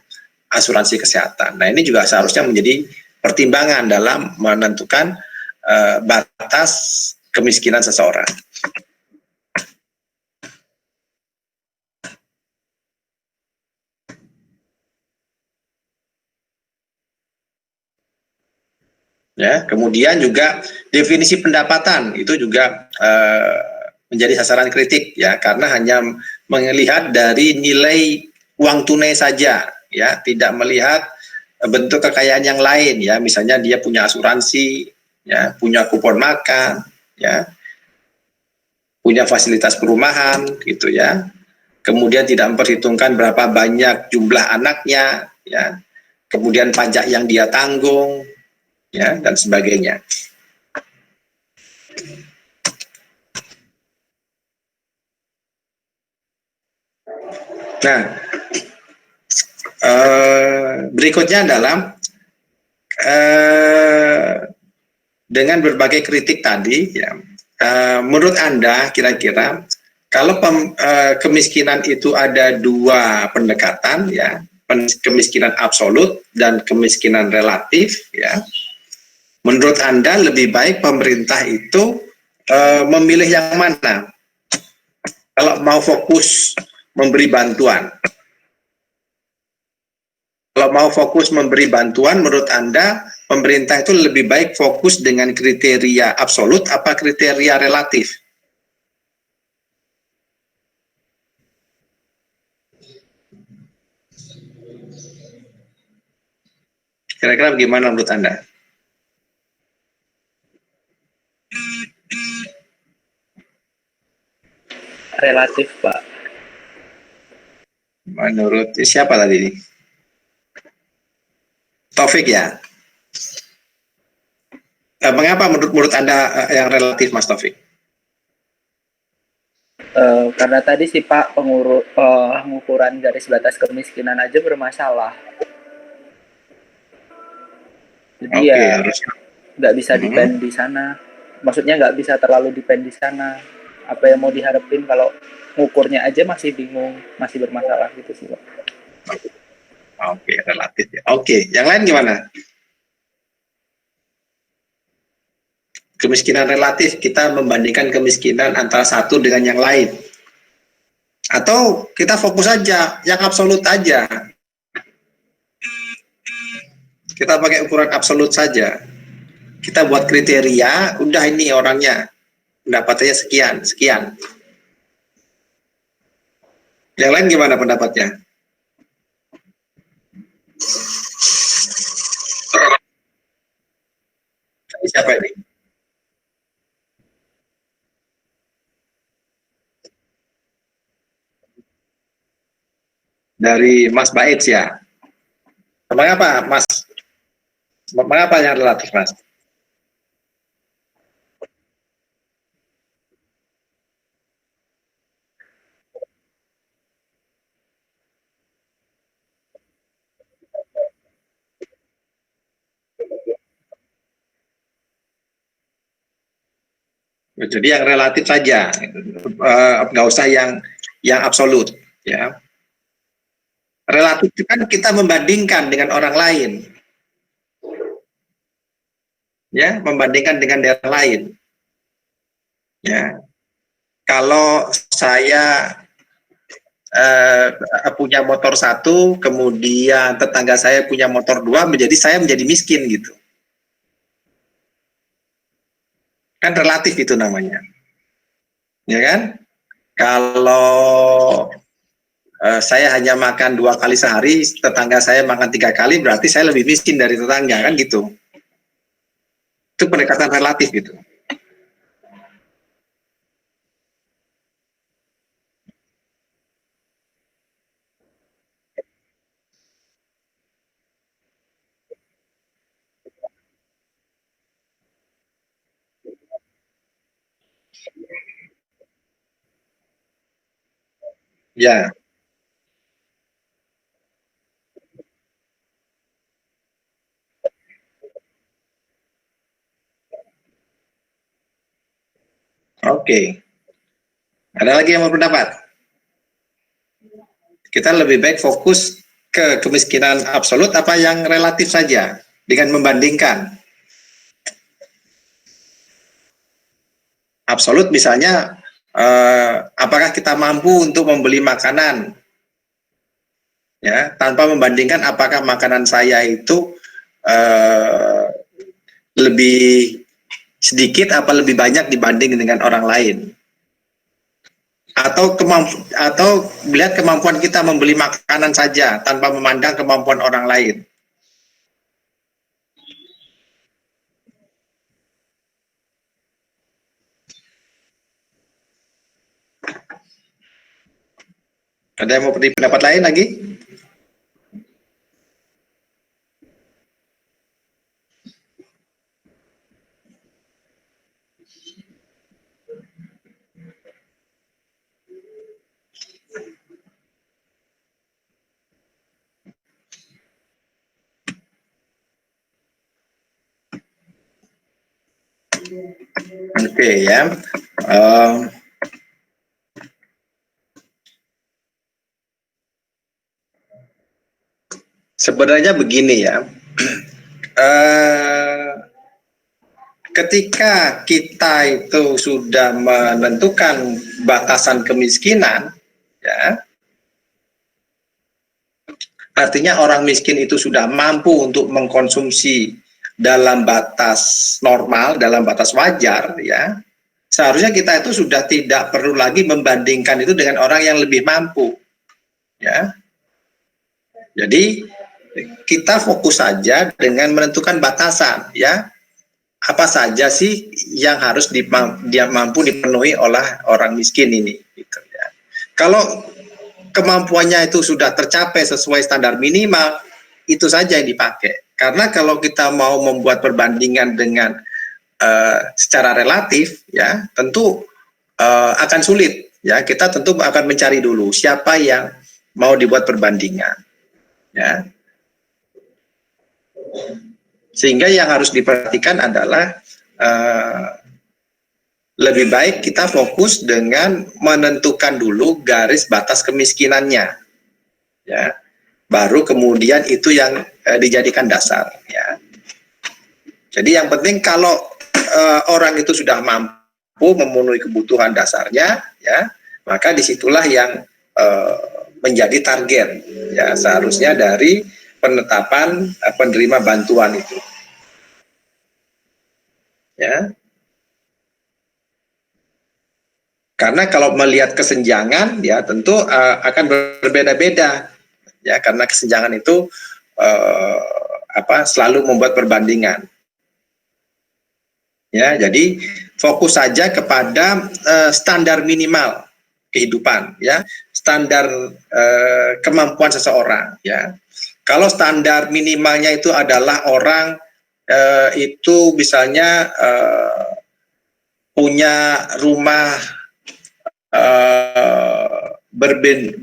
asuransi kesehatan. Nah ini juga seharusnya menjadi pertimbangan dalam menentukan batas kemiskinan seseorang. Ya, kemudian juga definisi pendapatan itu juga menjadi sasaran kritik ya, karena hanya melihat dari nilai uang tunai saja ya, tidak melihat bentuk kekayaan yang lain ya, misalnya dia punya asuransi ya, punya kupon makan ya, punya fasilitas perumahan gitu ya, kemudian tidak memperhitungkan berapa banyak jumlah anaknya ya, kemudian pajak yang dia tanggung ya, dan sebagainya. Nah, berikutnya adalah dengan berbagai kritik tadi, ya, menurut Anda kira-kira kalau kemiskinan itu ada dua pendekatan, ya, kemiskinan absolut dan kemiskinan relatif, ya. Menurut Anda lebih baik pemerintah itu memilih yang mana? Kalau mau fokus memberi bantuan. Kalau mau fokus memberi bantuan, menurut Anda pemerintah itu lebih baik fokus dengan kriteria absolut apa kriteria relatif? Kira-kira bagaimana menurut Anda? Relatif, Pak. Menurut siapa tadi ini? Taufik ya? Mengapa menurut Anda yang relatif, Mas Taufik? Karena tadi sih Pak, pengukuran garis batas kemiskinan aja bermasalah. Jadi ya nggak bisa depend di sana. Maksudnya nggak bisa terlalu depend di sana. Apa yang mau diharapin kalau ngukurnya aja masih bingung, masih bermasalah gitu sih Pak. Oke, relatif ya. Oke, yang lain gimana? Kemiskinan relatif, kita membandingkan kemiskinan antara satu dengan yang lain. Atau kita fokus aja, yang absolut aja. Kita pakai ukuran absolut saja. Kita buat kriteria, udah ini orangnya, pendapatannya sekian, sekian. Yang lain gimana pendapatnya? Siapa ini? Dari Mas Baits ya. Mengapa Mas? Mengapa yang relatif Mas? Jadi yang relatif saja, nggak usah yang absolut, ya. Relatif itu kan kita membandingkan dengan orang lain, ya, membandingkan dengan daerah lain, ya. Kalau saya punya motor 1, kemudian tetangga saya punya motor 2, saya menjadi miskin gitu, kan relatif itu namanya, ya kan? Kalau saya hanya makan 2 kali sehari, tetangga saya makan 3 kali, berarti saya lebih miskin dari tetangga, kan gitu. Itu pendekatan relatif gitu. Ya, oke. Ada lagi yang mau berpendapat? Kita lebih baik fokus ke kemiskinan absolut apa yang relatif saja dengan membandingkan. Absolut misalnya, apakah kita mampu untuk membeli makanan, ya, tanpa membandingkan apakah makanan saya itu lebih sedikit apa lebih banyak dibanding dengan orang lain, atau melihat kemampuan kita membeli makanan saja tanpa memandang kemampuan orang lain. Ada yang mau beri pendapat lain lagi? Oke, ya. Sebenarnya begini ya, ketika kita itu sudah menentukan batasan kemiskinan, ya, artinya orang miskin itu sudah mampu untuk mengkonsumsi dalam batas normal, dalam batas wajar, ya. Seharusnya kita itu sudah tidak perlu lagi membandingkan itu dengan orang yang lebih mampu, ya. Jadi kita fokus saja dengan menentukan batasan, ya. Apa saja sih yang harus dia mampu dipenuhi oleh orang miskin ini, gitu, ya. Kalau kemampuannya itu sudah tercapai sesuai standar minimal, itu saja yang dipakai. Karena kalau kita mau membuat perbandingan dengan secara relatif, ya, tentu akan sulit, ya. Kita tentu akan mencari dulu siapa yang mau dibuat perbandingan, ya. Sehingga yang harus diperhatikan adalah lebih baik kita fokus dengan menentukan dulu garis batas kemiskinannya, ya. Baru kemudian itu yang dijadikan dasar, ya. Jadi yang penting kalau orang itu sudah mampu memenuhi kebutuhan dasarnya, ya, maka disitulah yang menjadi target, ya, seharusnya dari penetapan penerima bantuan itu, ya. Karena kalau melihat kesenjangan, ya, tentu akan berbeda-beda, ya, karena kesenjangan itu selalu membuat perbandingan, ya. Jadi fokus saja kepada standar minimal kehidupan, ya, standar kemampuan seseorang, ya. Kalau standar minimalnya itu adalah orang itu misalnya punya rumah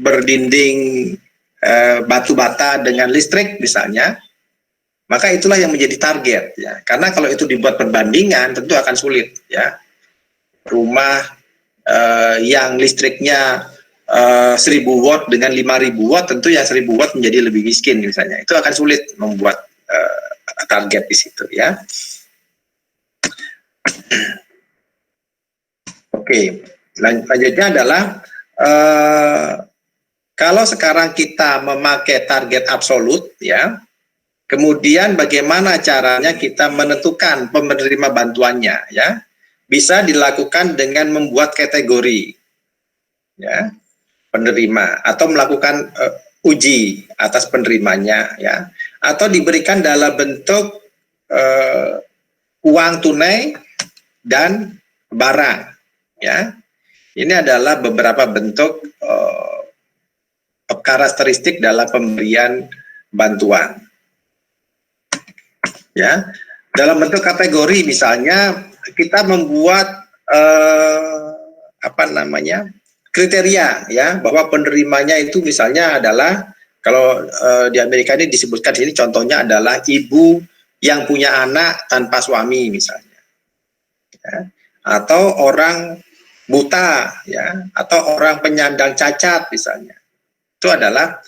berdinding batu bata dengan listrik misalnya, maka itulah yang menjadi target, ya. Karena kalau itu dibuat perbandingan tentu akan sulit, ya. rumah yang listriknya 1000 watt dengan 5000 watt, tentu yang 1000 watt menjadi lebih miskin misalnya. Itu akan sulit membuat target di situ ya. Oke, selanjutnya adalah kalau sekarang kita memakai target absolut ya, kemudian bagaimana caranya kita menentukan penerima bantuannya ya? Bisa dilakukan dengan membuat kategori ya, penerima, atau melakukan uji atas penerimanya ya, atau diberikan dalam bentuk uang tunai dan barang ya. Ini adalah beberapa bentuk karakteristik dalam pemberian bantuan ya. Dalam bentuk kategori misalnya kita membuat kriteria ya, bahwa penerimanya itu misalnya adalah, kalau di Amerika ini disebutkan di sini contohnya adalah ibu yang punya anak tanpa suami misalnya ya, atau orang buta ya, atau orang penyandang cacat misalnya. Itu adalah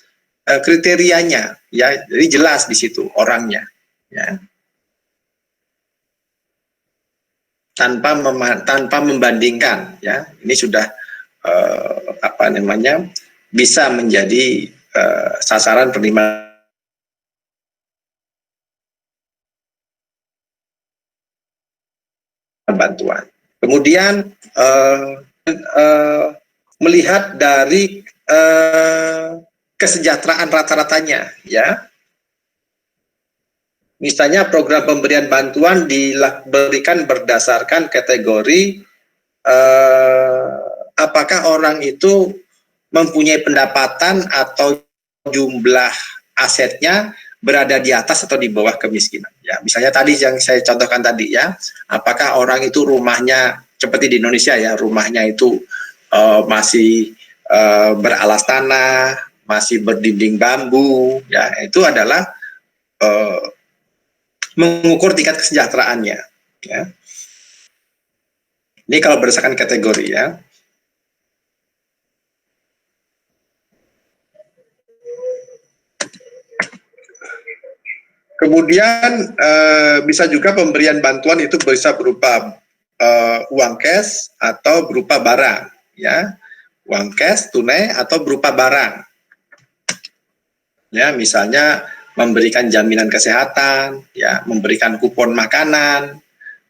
kriterianya ya, jadi jelas di situ orangnya ya, tanpa membandingkan ya. Ini sudah bisa menjadi sasaran penerima bantuan. Kemudian melihat dari kesejahteraan rata-ratanya ya. Misalnya program pemberian bantuan diberikan berdasarkan kategori apakah orang itu mempunyai pendapatan atau jumlah asetnya berada di atas atau di bawah kemiskinan ya. Misalnya tadi yang saya contohkan tadi ya, apakah orang itu rumahnya seperti di Indonesia ya, rumahnya itu masih beralas tanah, masih berdinding bambu ya, itu adalah mengukur tingkat kesejahteraannya ya. Ini kalau berdasarkan kategori ya. Kemudian bisa juga pemberian bantuan itu bisa berupa uang cash atau berupa barang ya. Uang cash tunai atau berupa barang ya, misalnya memberikan jaminan kesehatan ya, memberikan kupon makanan,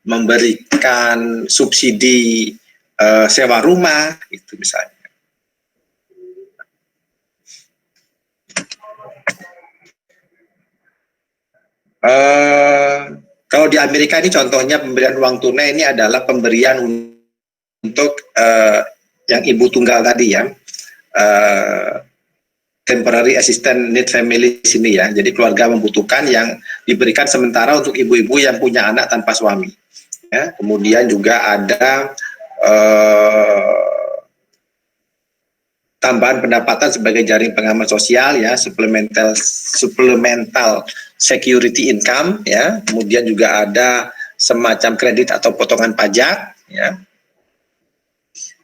memberikan subsidi sewa rumah itu misalnya. Kalau di Amerika ini contohnya pemberian uang tunai ini adalah pemberian untuk yang ibu tunggal tadi ya, temporary assistant need family sini ya, jadi keluarga membutuhkan yang diberikan sementara untuk ibu-ibu yang punya anak tanpa suami ya. Kemudian juga ada tambahan pendapatan sebagai jaring pengaman sosial ya, supplemental security income ya. Kemudian juga ada semacam kredit atau potongan pajak ya.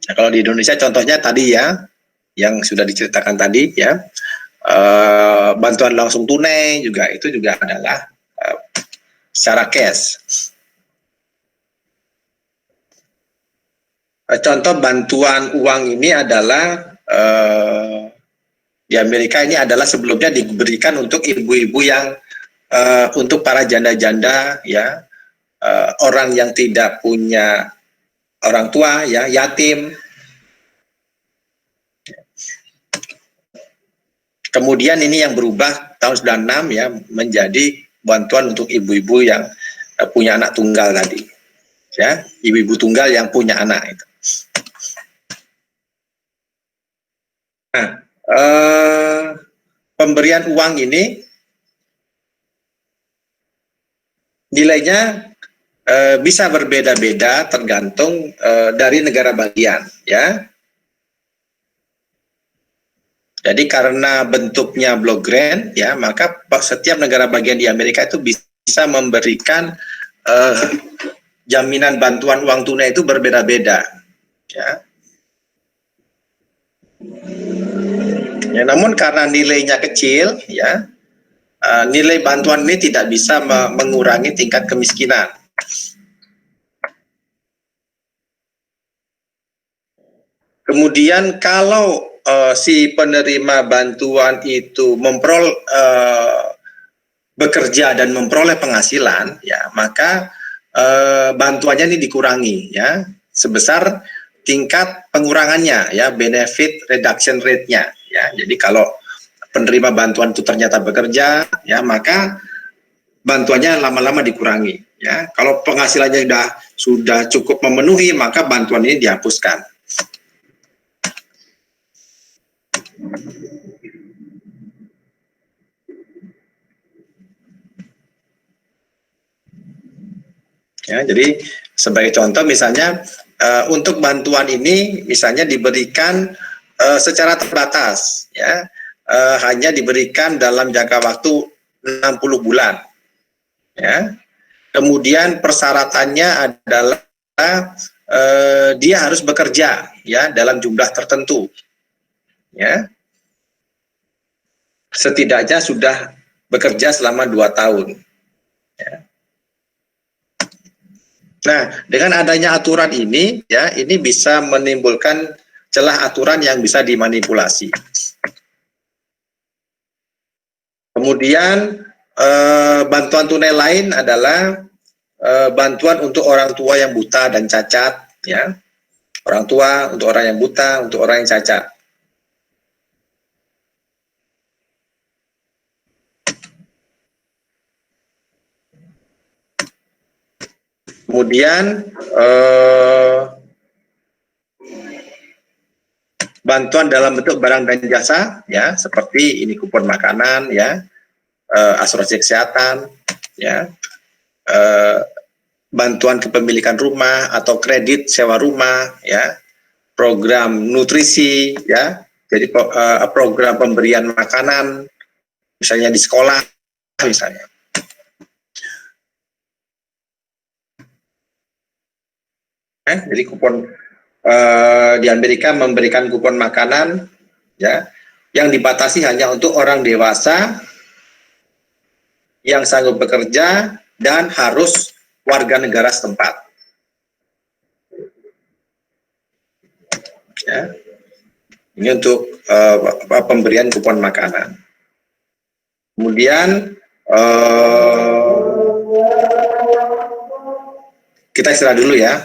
Nah, kalau di Indonesia contohnya tadi ya, yang sudah diceritakan tadi ya, bantuan langsung tunai juga, itu juga adalah secara cash. Contoh bantuan uang ini adalah di Amerika ini adalah sebelumnya diberikan untuk ibu-ibu yang untuk para janda-janda ya, orang yang tidak punya orang tua ya, yatim. Kemudian ini yang berubah tahun 96 ya, menjadi bantuan untuk ibu-ibu yang punya anak tunggal tadi ya, ibu-ibu tunggal yang punya anak itu. Nah, pemberian uang ini nilainya bisa berbeda-beda tergantung dari negara bagian ya. Jadi karena bentuknya block grant ya, maka setiap negara bagian di Amerika itu bisa memberikan jaminan bantuan uang tunai itu berbeda-beda Ya. Ya, namun karena nilainya kecil, ya, nilai bantuan ini tidak bisa mengurangi tingkat kemiskinan. Kemudian kalau si penerima bantuan itu bekerja dan memperoleh penghasilan, ya maka bantuannya ini dikurangi, ya sebesar tingkat pengurangannya, ya benefit reduction rate-nya, ya. Jadi kalau penerima bantuan itu ternyata bekerja, ya maka bantuannya lama-lama dikurangi, ya. Kalau penghasilannya sudah cukup memenuhi, maka bantuan ini dihapuskan. Ya, jadi sebagai contoh misalnya untuk bantuan ini misalnya diberikan secara terbatas, ya hanya diberikan dalam jangka waktu 60 bulan, ya. Kemudian persyaratannya adalah dia harus bekerja, ya dalam jumlah tertentu, ya setidaknya sudah bekerja selama 2 tahun. Ya. Nah, dengan adanya aturan ini, ya, ini bisa menimbulkan celah aturan yang bisa dimanipulasi. Kemudian bantuan tunai lain adalah bantuan untuk orang tua yang buta dan cacat, ya, orang tua untuk orang yang buta, untuk orang yang cacat. Kemudian bantuan dalam bentuk barang dan jasa, ya seperti ini kupon makanan, ya asuransi kesehatan, ya bantuan kepemilikan rumah atau kredit sewa rumah, ya program nutrisi, ya jadi program pemberian makanan misalnya di sekolah misalnya. Jadi kupon di Amerika memberikan kupon makanan, ya yang dibatasi hanya untuk orang dewasa yang sanggup bekerja dan harus warga negara setempat. Ya. Ini untuk pemberian kupon makanan. Kemudian kita istirahat dulu ya.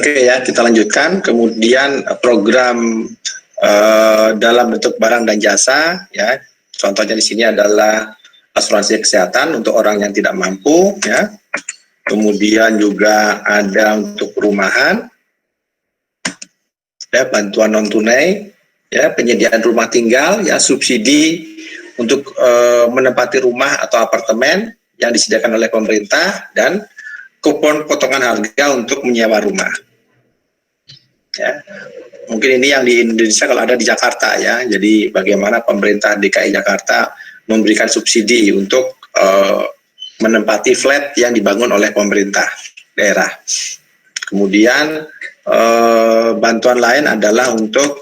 Oke ya, kita lanjutkan. Kemudian program dalam bentuk barang dan jasa, ya. Contohnya di sini adalah asuransi kesehatan untuk orang yang tidak mampu, ya. Kemudian juga ada untuk perumahan, ya, bantuan non tunai, ya, penyediaan rumah tinggal, ya, subsidi untuk menempati rumah atau apartemen yang disediakan oleh pemerintah, dan kupon potongan harga untuk menyewa rumah. Ya, mungkin ini yang di Indonesia kalau ada di Jakarta, ya. Jadi bagaimana pemerintah DKI Jakarta memberikan subsidi untuk menempati flat yang dibangun oleh pemerintah daerah. Kemudian bantuan lain adalah untuk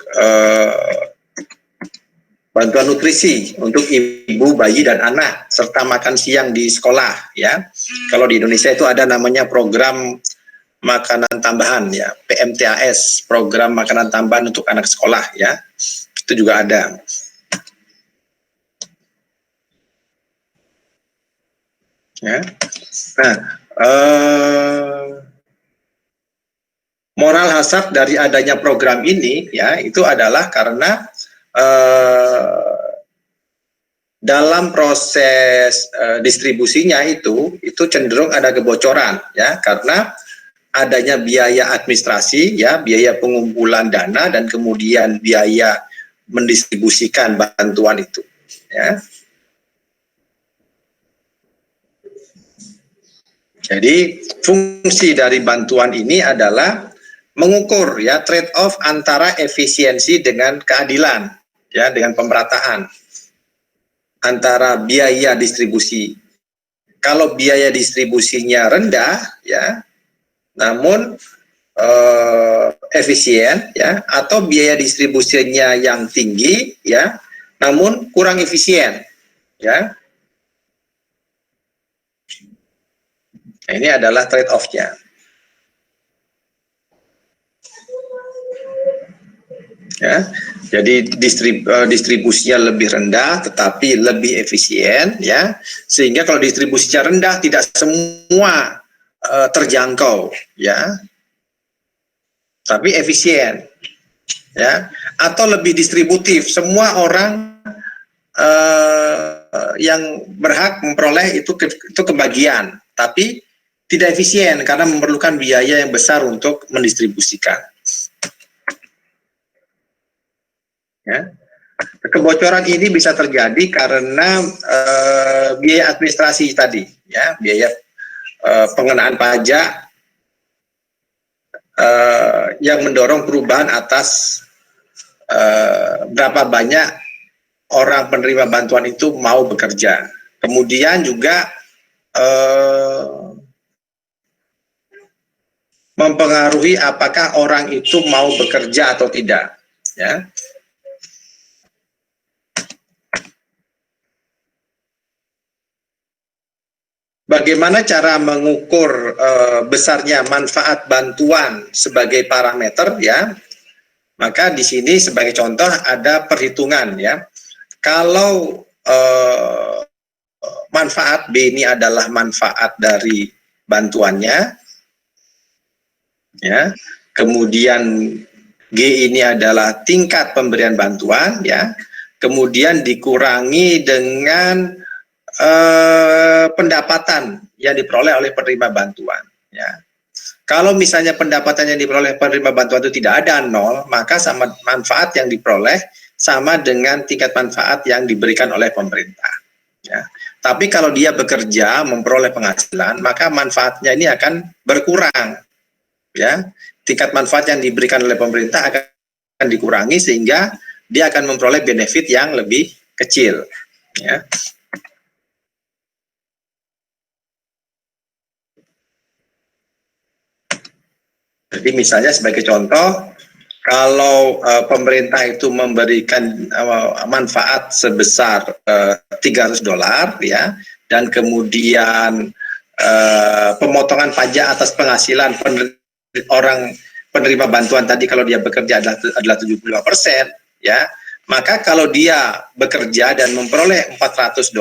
bantuan nutrisi untuk ibu, bayi, dan anak, serta makan siang di sekolah, ya. Kalau di Indonesia itu ada namanya program makanan tambahan, ya, PMTAS, program makanan tambahan untuk anak sekolah, ya. Itu juga ada. Ya. Nah, moral hasrat dari adanya program ini, ya, itu adalah karena dalam proses distribusinya itu cenderung ada kebocoran, ya, karena adanya biaya administrasi, ya, biaya pengumpulan dana, dan kemudian biaya mendistribusikan bantuan itu, ya. Jadi fungsi dari bantuan ini adalah mengukur, ya, trade off antara efisiensi dengan keadilan, ya, dengan pemerataan antara biaya distribusi. Kalau biaya distribusinya rendah, ya, namun efisien, ya, atau biaya distribusinya yang tinggi, ya, namun kurang efisien, ya. Nah, ini adalah trade off-nya. Ya, jadi distribusinya lebih rendah tetapi lebih efisien, ya, sehingga kalau distribusinya rendah tidak semua terjangkau, ya, tapi efisien, ya, atau lebih distributif, semua orang yang berhak memperoleh itu kebagian, tapi tidak efisien karena memerlukan biaya yang besar untuk mendistribusikan. Ya. Kebocoran ini bisa terjadi karena biaya administrasi tadi, ya, biaya pengenaan pajak yang mendorong perubahan atas berapa banyak orang penerima bantuan itu mau bekerja. Kemudian juga mempengaruhi apakah orang itu mau bekerja atau tidak, ya. Bagaimana cara mengukur besarnya manfaat bantuan sebagai parameter, ya? Maka di sini sebagai contoh ada perhitungan, ya. Kalau manfaat B ini adalah manfaat dari bantuannya, ya. Kemudian G ini adalah tingkat pemberian bantuan, ya. Kemudian dikurangi dengan pendapatan yang diperoleh oleh penerima bantuan, ya. Kalau misalnya pendapatan yang diperoleh penerima bantuan itu tidak ada, 0, maka sama manfaat yang diperoleh sama dengan tingkat manfaat yang diberikan oleh pemerintah, ya. Tapi kalau dia bekerja memperoleh penghasilan, maka manfaatnya ini akan berkurang, ya. Tingkat manfaat yang diberikan oleh pemerintah akan dikurangi sehingga dia akan memperoleh benefit yang lebih kecil, ya. Jadi misalnya sebagai contoh, kalau pemerintah itu memberikan manfaat sebesar $300, ya, dan kemudian pemotongan pajak atas penghasilan orang penerima bantuan tadi kalau dia bekerja adalah 75%, ya, maka kalau dia bekerja dan memperoleh $400,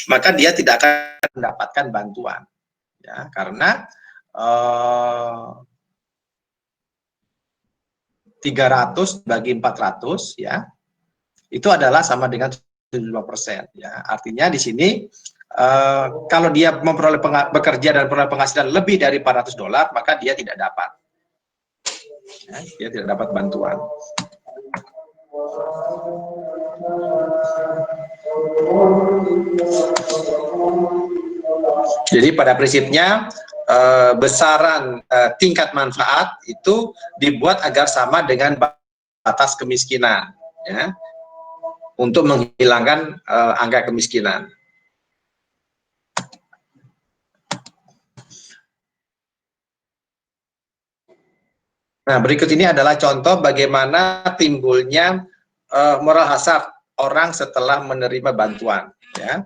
maka dia tidak akan mendapatkan bantuan, ya, karena 300 bagi 400 ya, itu adalah sama dengan 75% ya. Artinya di sini kalau dia memperoleh bekerja dan memperoleh penghasilan lebih dari $400, maka dia tidak dapat. Ya, dia tidak dapat bantuan. Jadi pada prinsipnya besaran tingkat manfaat itu dibuat agar sama dengan batas kemiskinan, ya, untuk menghilangkan angka kemiskinan. Nah, berikut ini adalah contoh bagaimana timbulnya moral hazard orang setelah menerima bantuan, ya.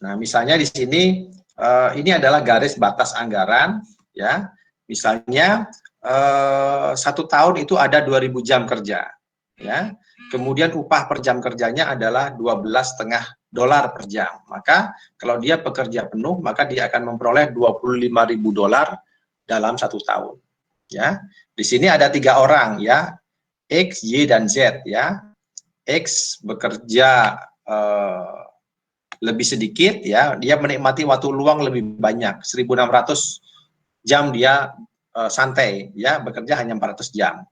Nah, misalnya di sini ini adalah garis batas anggaran, ya. Misalnya 1 tahun itu ada 2.000 jam kerja, ya. Kemudian upah per jam kerjanya adalah $12,5 per jam. Maka kalau dia pekerja penuh, maka dia akan memperoleh $25.000 dalam 1 tahun. Ya, di sini ada 3 orang, ya, X, Y, dan Z, ya. X bekerja lebih sedikit, ya, dia menikmati waktu luang lebih banyak, 1.600 jam dia santai, ya, bekerja hanya 400 jam.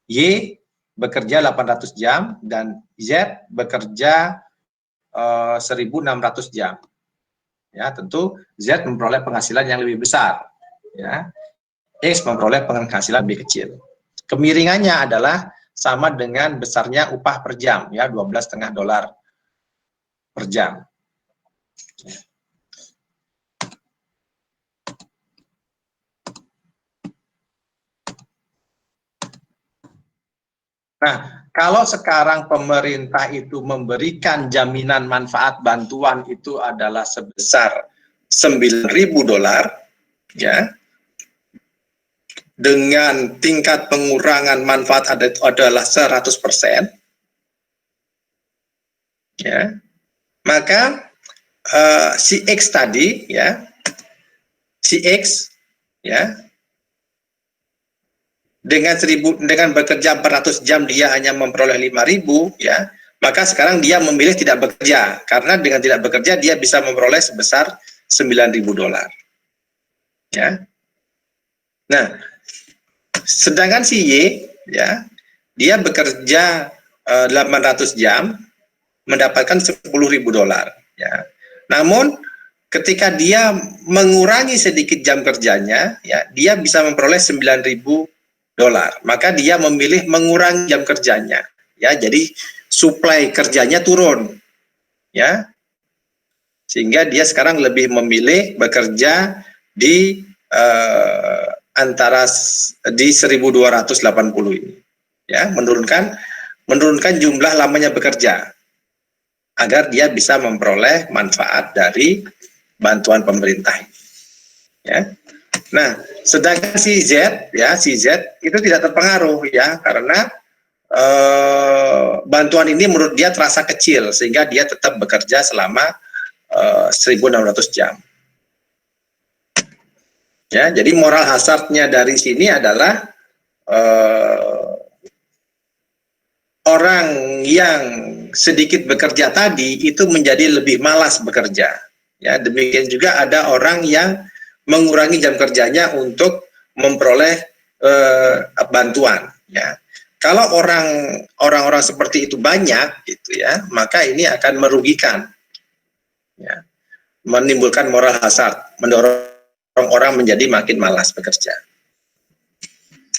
Y bekerja 800 jam dan Z bekerja 1.600 jam. Ya, tentu Z memperoleh penghasilan yang lebih besar, ya. X memperoleh penghasilan lebih kecil. Kemiringannya adalah sama dengan besarnya upah per jam, ya, $12,5 per jam. Nah, kalau sekarang pemerintah itu memberikan jaminan manfaat bantuan itu adalah sebesar $9.000, ya, dengan tingkat pengurangan manfaat adalah 100%, ya, maka si X tadi, ya, si X, ya, dengan bekerja 400 jam dia hanya memperoleh 5.000, ya, maka sekarang dia memilih tidak bekerja, karena dengan tidak bekerja dia bisa memperoleh sebesar $9.000, ya. Nah, sedangkan si Y, ya, dia bekerja 800 jam mendapatkan $10.000, ya. Namun ketika dia mengurangi sedikit jam kerjanya, ya, dia bisa memperoleh $9.000, maka dia memilih mengurangi jam kerjanya, ya. Jadi suplai kerjanya turun, ya, sehingga dia sekarang lebih memilih bekerja di antara di 1.280 ini, ya, menurunkan jumlah lamanya bekerja agar dia bisa memperoleh manfaat dari bantuan pemerintah, ya. Nah, sedangkan si Z, ya, si Z itu tidak terpengaruh, ya, karena bantuan ini menurut dia terasa kecil sehingga dia tetap bekerja selama 1.600 jam. Ya, jadi moral hazardnya dari sini adalah orang yang sedikit bekerja tadi itu menjadi lebih malas bekerja. Ya, demikian juga ada orang yang mengurangi jam kerjanya untuk memperoleh bantuan, ya. Kalau orang-orang seperti itu banyak, gitu, ya, maka ini akan merugikan, ya, menimbulkan moral hazard, mendorong orang menjadi makin malas bekerja,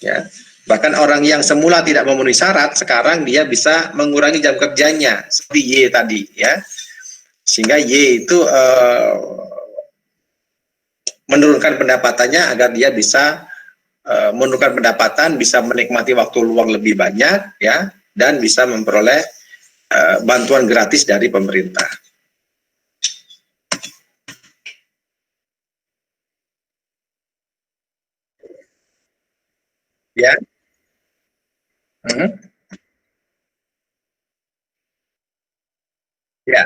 ya. Bahkan orang yang semula tidak memenuhi syarat sekarang dia bisa mengurangi jam kerjanya seperti Y tadi, ya, sehingga Y itu menurunkan pendapatannya agar dia bisa menurunkan pendapatan, bisa menikmati waktu luang lebih banyak, ya, dan bisa memperoleh bantuan gratis dari pemerintah. Ya. Ya.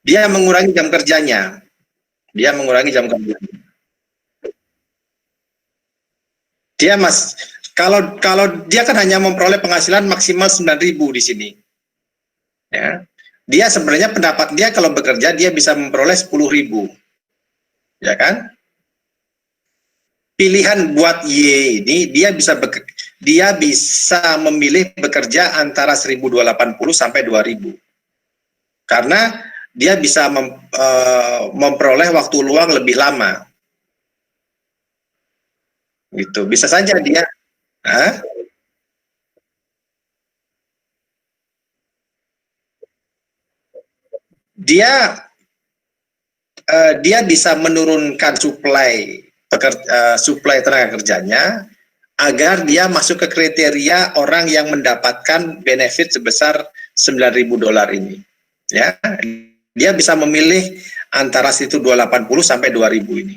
Dia mengurangi jam kerjanya. Dia mengurangi jam kerjanya. Dia kalau dia kan hanya memperoleh penghasilan maksimal 9.000 di sini. Ya. Dia sebenarnya pendapat dia kalau bekerja dia bisa memperoleh 10.000. Ya kan? Pilihan buat Y ini dia bisa memilih bekerja antara 1.280 sampai 2.000. Karena dia bisa memperoleh waktu luang lebih lama. Gitu. Bisa saja dia dia bisa menurunkan suplai tenaga kerjanya agar dia masuk ke kriteria orang yang mendapatkan benefit sebesar $9.000 ini. Ya, dia bisa memilih antara situ 280 sampai 2.000 ini.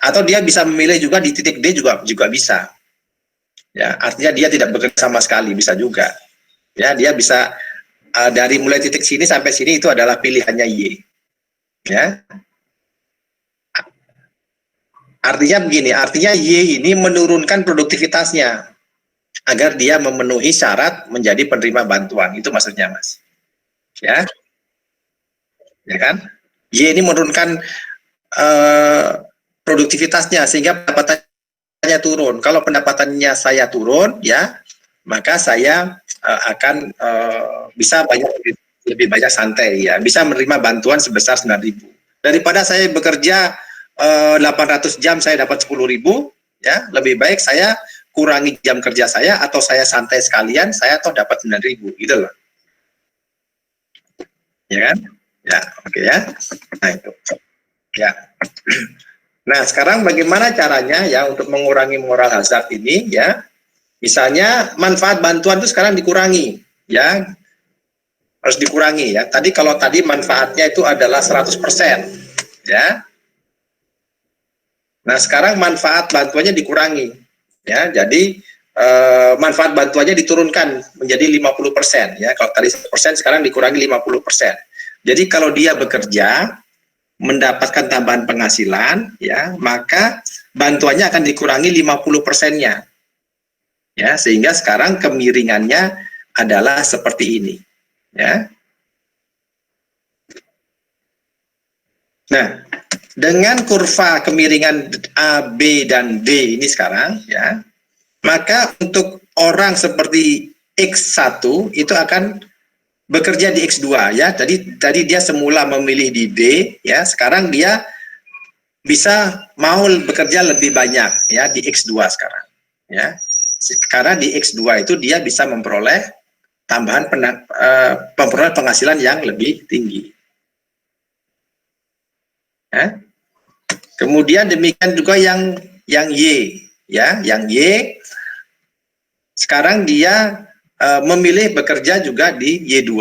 Atau dia bisa memilih juga di titik D juga bisa. Ya, artinya dia tidak bekerja sama sekali, bisa juga. Ya, dia bisa dari mulai titik sini sampai sini itu adalah pilihannya Y. Ya. Artinya begini, artinya Y ini menurunkan produktivitasnya agar dia memenuhi syarat menjadi penerima bantuan. Itu maksudnya, Mas. Ya. Ya kan? Y ini menurunkan produktivitasnya sehingga pendapatannya turun. Kalau pendapatannya saya turun, ya, maka saya akan bisa lebih banyak santai, ya, bisa menerima bantuan sebesar 9.000. Daripada saya bekerja 800 jam saya dapat 10.000, ya, lebih baik saya kurangi jam kerja saya atau saya santai sekalian, saya toh dapat 9.000, gitu loh. Ya kan? Ya, oke ya. Nah, itu. Ya. Nah, sekarang bagaimana caranya ya untuk mengurangi moral hazard ini, ya? Misalnya manfaat bantuan itu sekarang dikurangi, ya. Harus dikurangi, ya. Kalau tadi manfaatnya itu adalah 100%, ya. Nah, sekarang manfaat bantuannya dikurangi, ya. Jadi manfaat bantuannya diturunkan menjadi 50%, ya. Kalau tadi 100%, sekarang dikurangi 50%. Jadi kalau dia bekerja mendapatkan tambahan penghasilan, ya, maka bantuannya akan dikurangi 50%-nya. Ya, sehingga sekarang kemiringannya adalah seperti ini, ya. Nah, dengan kurva kemiringan A, B, dan D ini sekarang, ya, maka untuk orang seperti X1 itu akan bekerja di X2, ya. Tadi dia semula memilih di D, ya, sekarang dia bisa mau bekerja lebih banyak, ya, di X2 sekarang, ya. Karena di X2 itu dia bisa memperoleh tambahan memperoleh penghasilan yang lebih tinggi. Ya. Kemudian demikian juga yang Y, ya, yang Y sekarang dia memilih bekerja juga di Y2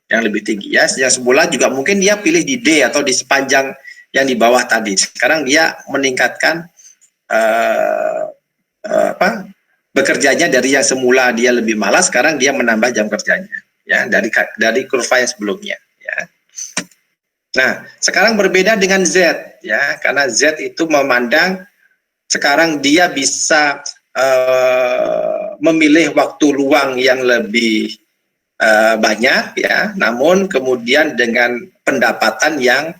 yang lebih tinggi, ya. Yang semula juga mungkin dia pilih di D atau di sepanjang yang di bawah tadi. Sekarang dia meningkatkan bekerjanya dari yang semula dia lebih malas, sekarang dia menambah jam kerjanya, ya, dari kurva yang sebelumnya, ya. Nah, sekarang berbeda dengan Z, ya, karena Z itu memandang sekarang dia bisa memilih waktu luang yang lebih banyak, ya, namun kemudian dengan pendapatan yang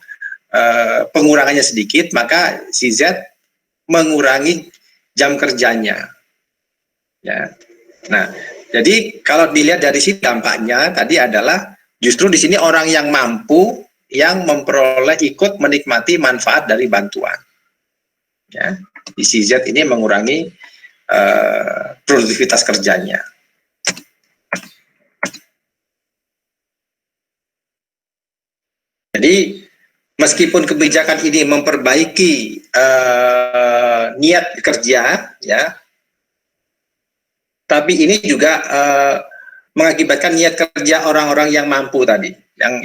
pengurangannya sedikit, maka si Z mengurangi jam kerjanya, ya. Nah, jadi kalau dilihat dari sini dampaknya tadi adalah justru di sini orang yang mampu yang memperoleh ikut menikmati manfaat dari bantuan, ya. Di si Z ini mengurangi produktivitas kerjanya. Jadi meskipun kebijakan ini memperbaiki niat kerja, ya, tapi ini juga mengakibatkan niat kerja orang-orang yang mampu tadi,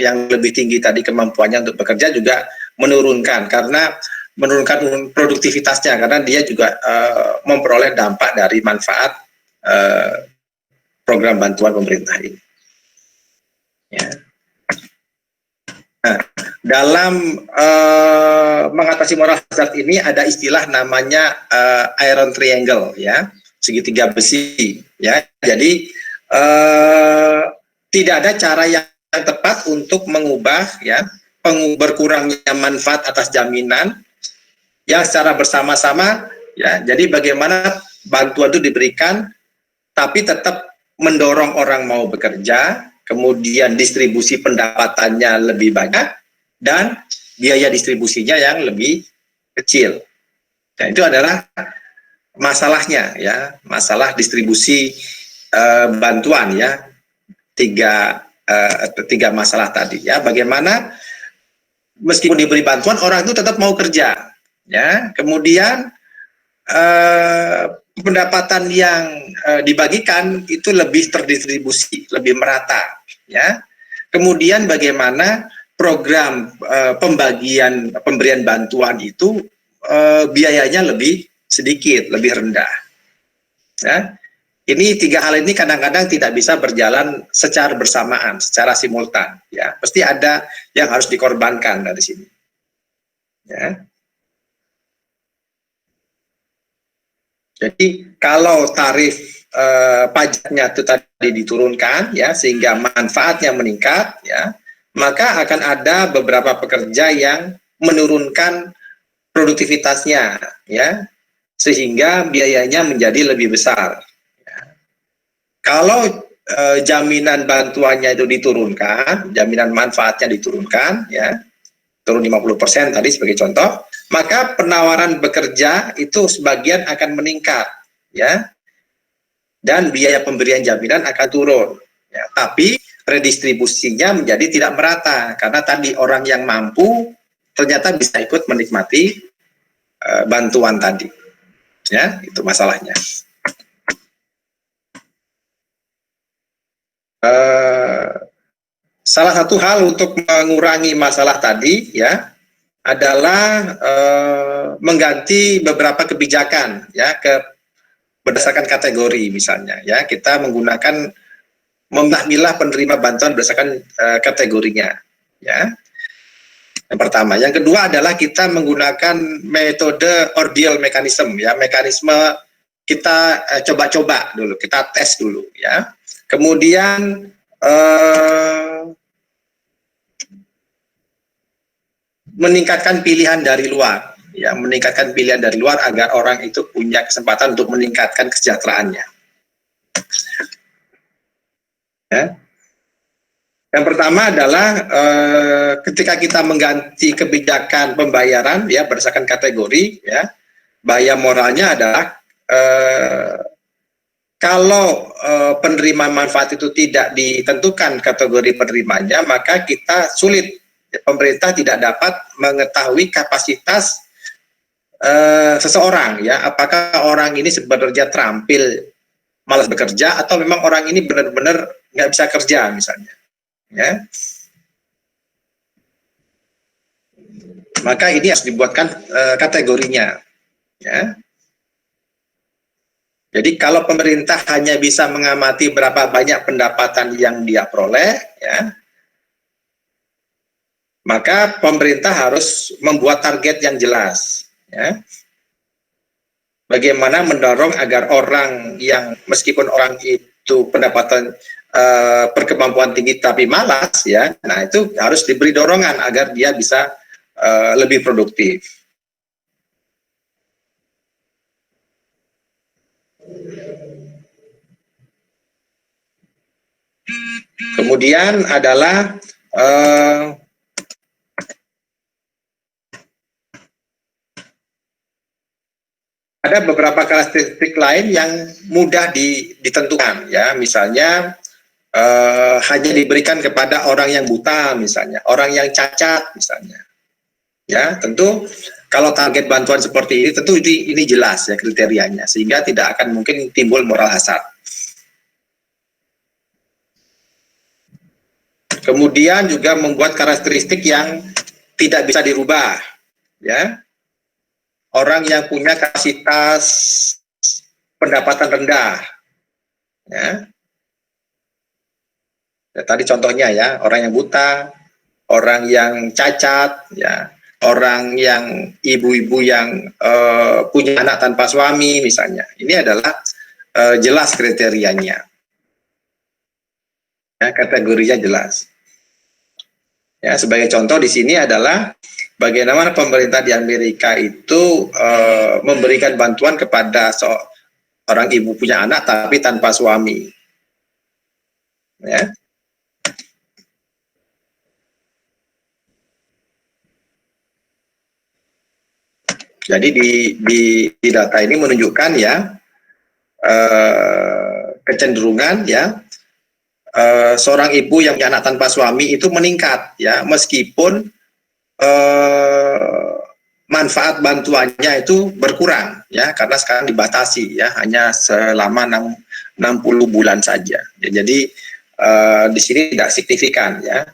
yang lebih tinggi tadi kemampuannya untuk bekerja juga menurunkan, karena menurunkan produktivitasnya, karena dia juga memperoleh dampak dari manfaat program bantuan pemerintah ini. Ya. Nah, dalam mengatasi moral hazard ini ada istilah namanya iron triangle, ya, segitiga besi, ya. Jadi tidak ada cara yang tepat untuk mengubah, ya, berkurangnya manfaat atas jaminan yang secara bersama-sama, ya. Jadi bagaimana bantuan itu diberikan tapi tetap mendorong orang mau bekerja, kemudian distribusi pendapatannya lebih banyak, dan biaya distribusinya yang lebih kecil. Nah, itu adalah masalahnya, ya, masalah distribusi bantuan, ya, tiga masalah tadi, ya. Bagaimana meskipun diberi bantuan orang itu tetap mau kerja, ya. Kemudian pendapatan yang dibagikan itu lebih terdistribusi, lebih merata, ya. Kemudian bagaimana program pemberian bantuan itu biayanya lebih sedikit, lebih rendah, ya. Ini tiga hal ini kadang-kadang tidak bisa berjalan secara bersamaan, secara simultan, ya. Pasti ada yang harus dikorbankan dari sini, ya. Jadi kalau tarif pajaknya itu tadi diturunkan, ya, sehingga manfaatnya meningkat, ya, maka akan ada beberapa pekerja yang menurunkan produktivitasnya, ya, sehingga biayanya menjadi lebih besar. Ya. Kalau jaminan bantuannya itu diturunkan, jaminan manfaatnya diturunkan, ya, turun 50% tadi sebagai contoh, maka penawaran bekerja itu sebagian akan meningkat, ya, dan biaya pemberian jaminan akan turun, ya. Tapi redistribusinya menjadi tidak merata karena tadi orang yang mampu ternyata bisa ikut menikmati bantuan tadi, ya. Itu masalahnya. Salah satu hal untuk mengurangi masalah tadi, ya, adalah mengganti beberapa kebijakan, ya, berdasarkan kategori. Misalnya, ya, kita menggunakan memilah penerima bantuan berdasarkan kategorinya, ya. Yang pertama. Yang kedua adalah kita menggunakan metode ordeal mechanism, ya, mekanisme kita coba-coba dulu, kita tes dulu, ya. Kemudian meningkatkan pilihan dari luar, ya, meningkatkan pilihan dari luar agar orang itu punya kesempatan untuk meningkatkan kesejahteraannya. Ya. Yang pertama adalah ketika kita mengganti kebijakan pembayaran, ya, berdasarkan kategori, ya, bahaya moralnya adalah kalau penerima manfaat itu tidak ditentukan kategori penerimanya, maka kita sulit, pemerintah tidak dapat mengetahui kapasitas seseorang, ya, apakah orang ini sebenarnya terampil malas bekerja atau memang orang ini benar-benar nggak bisa kerja, misalnya, ya. Maka ini harus dibuatkan kategorinya, ya. Jadi kalau pemerintah hanya bisa mengamati berapa banyak pendapatan yang dia peroleh, ya, maka pemerintah harus membuat target yang jelas, ya. Bagaimana mendorong agar orang yang meskipun orang itu pendapatan berkemampuan tinggi tapi malas, ya, nah itu harus diberi dorongan agar dia bisa lebih produktif. Kemudian adalah ada beberapa karakteristik lain yang mudah ditentukan, ya, misalnya hanya diberikan kepada orang yang buta, misalnya, orang yang cacat, misalnya, ya. Tentu kalau target bantuan seperti ini, tentu ini jelas, ya, kriterianya, sehingga tidak akan mungkin timbul moral hazard. Kemudian juga membuat karakteristik yang tidak bisa dirubah, ya. Orang yang punya kapasitas pendapatan rendah, ya. Ya, tadi contohnya, ya, orang yang buta, orang yang cacat, ya, orang yang ibu-ibu yang punya anak tanpa suami misalnya. Ini adalah jelas kriterianya. Ya, kategorinya jelas. Ya, sebagai contoh di sini adalah bagaimana pemerintah di Amerika itu memberikan bantuan kepada seorang ibu punya anak tapi tanpa suami. Ya. Jadi di data ini menunjukkan ya kecenderungan ya seorang ibu yang punya anak tanpa suami itu meningkat ya, meskipun manfaat bantuannya itu berkurang ya, karena sekarang dibatasi ya, hanya selama 60 bulan saja ya, jadi di sini tidak signifikan ya.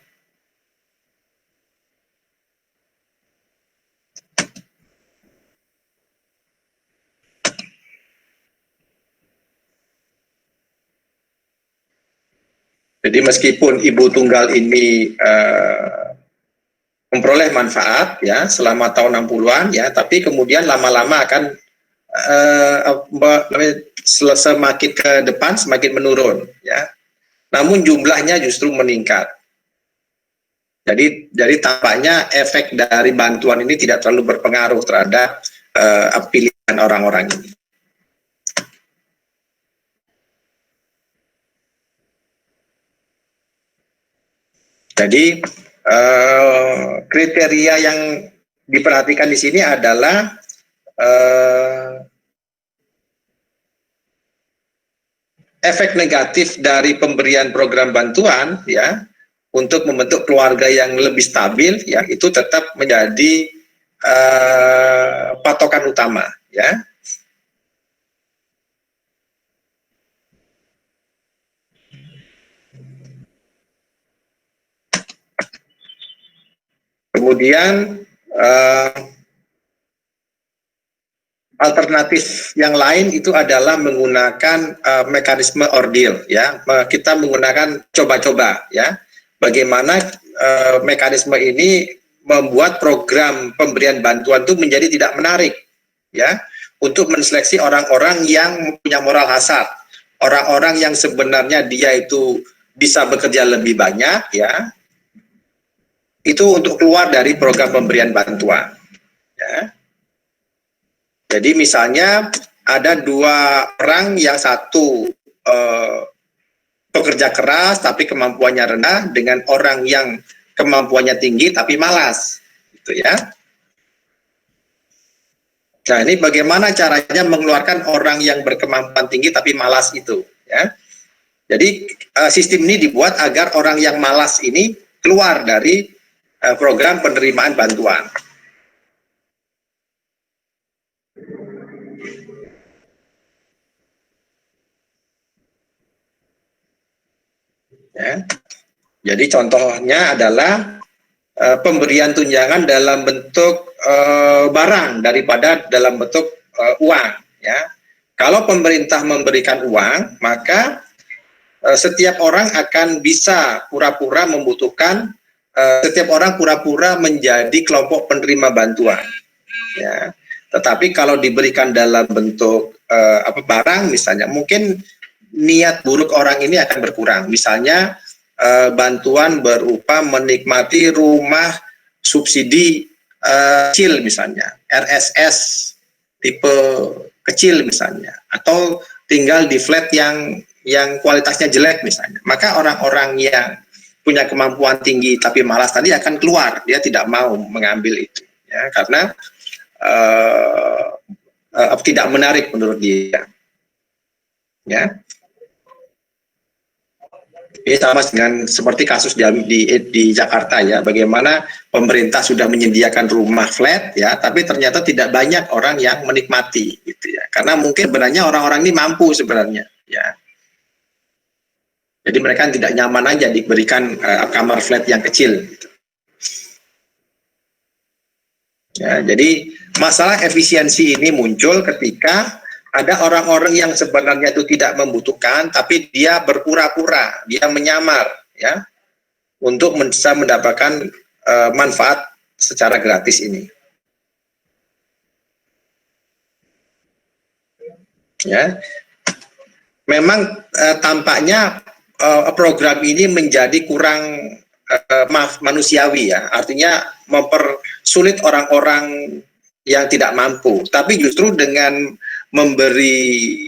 Jadi meskipun ibu tunggal ini memperoleh manfaat ya selama tahun 60-an ya, tapi kemudian lama-lama akan semakin ke depan semakin menurun ya. Namun jumlahnya justru meningkat. Jadi tampaknya efek dari bantuan ini tidak terlalu berpengaruh terhadap pilihan orang-orang ini. Jadi kriteria yang diperhatikan di sini adalah efek negatif dari pemberian program bantuan ya untuk membentuk keluarga yang lebih stabil ya, itu tetap menjadi patokan utama ya. Kemudian alternatif yang lain itu adalah menggunakan mekanisme ordil ya. Kita menggunakan coba-coba ya. Bagaimana mekanisme ini membuat program pemberian bantuan itu menjadi tidak menarik ya, untuk menseleksi orang-orang yang punya moral hasad, orang-orang yang sebenarnya dia itu bisa bekerja lebih banyak ya, itu untuk keluar dari program pemberian bantuan ya. Jadi misalnya ada dua orang, yang satu pekerja keras tapi kemampuannya rendah, dengan orang yang kemampuannya tinggi tapi malas gitu ya. Nah, ini bagaimana caranya mengeluarkan orang yang berkemampuan tinggi tapi malas itu ya. Jadi sistem ini dibuat agar orang yang malas ini keluar dari program penerimaan bantuan. Ya. Jadi contohnya adalah pemberian tunjangan dalam bentuk barang daripada dalam bentuk uang. Ya. Kalau pemerintah memberikan uang, maka setiap orang akan bisa pura-pura membutuhkan. Setiap orang pura-pura menjadi kelompok penerima bantuan, ya. Tetapi kalau diberikan dalam bentuk barang, misalnya, mungkin niat buruk orang ini akan berkurang. Misalnya bantuan berupa menikmati rumah subsidi kecil, misalnya RSS tipe kecil misalnya, atau tinggal di flat yang kualitasnya jelek misalnya. Maka orang-orang yang punya kemampuan tinggi tapi malas tadi akan keluar, dia tidak mau mengambil itu ya, karena tidak menarik menurut dia ya. Ini sama dengan seperti kasus di Jakarta ya, bagaimana pemerintah sudah menyediakan rumah flat ya, tapi ternyata tidak banyak orang yang menikmati gitu ya, karena mungkin sebenarnya orang-orang ini mampu sebenarnya ya. Jadi mereka tidak nyaman aja diberikan kamar flat yang kecil. Gitu. Ya, jadi masalah efisiensi ini muncul ketika ada orang-orang yang sebenarnya itu tidak membutuhkan, tapi dia berpura-pura, dia menyamar, ya, untuk bisa mendapatkan manfaat secara gratis ini. Ya, memang tampaknya program ini menjadi kurang manusiawi ya, artinya mempersulit orang-orang yang tidak mampu. Tapi justru dengan memberi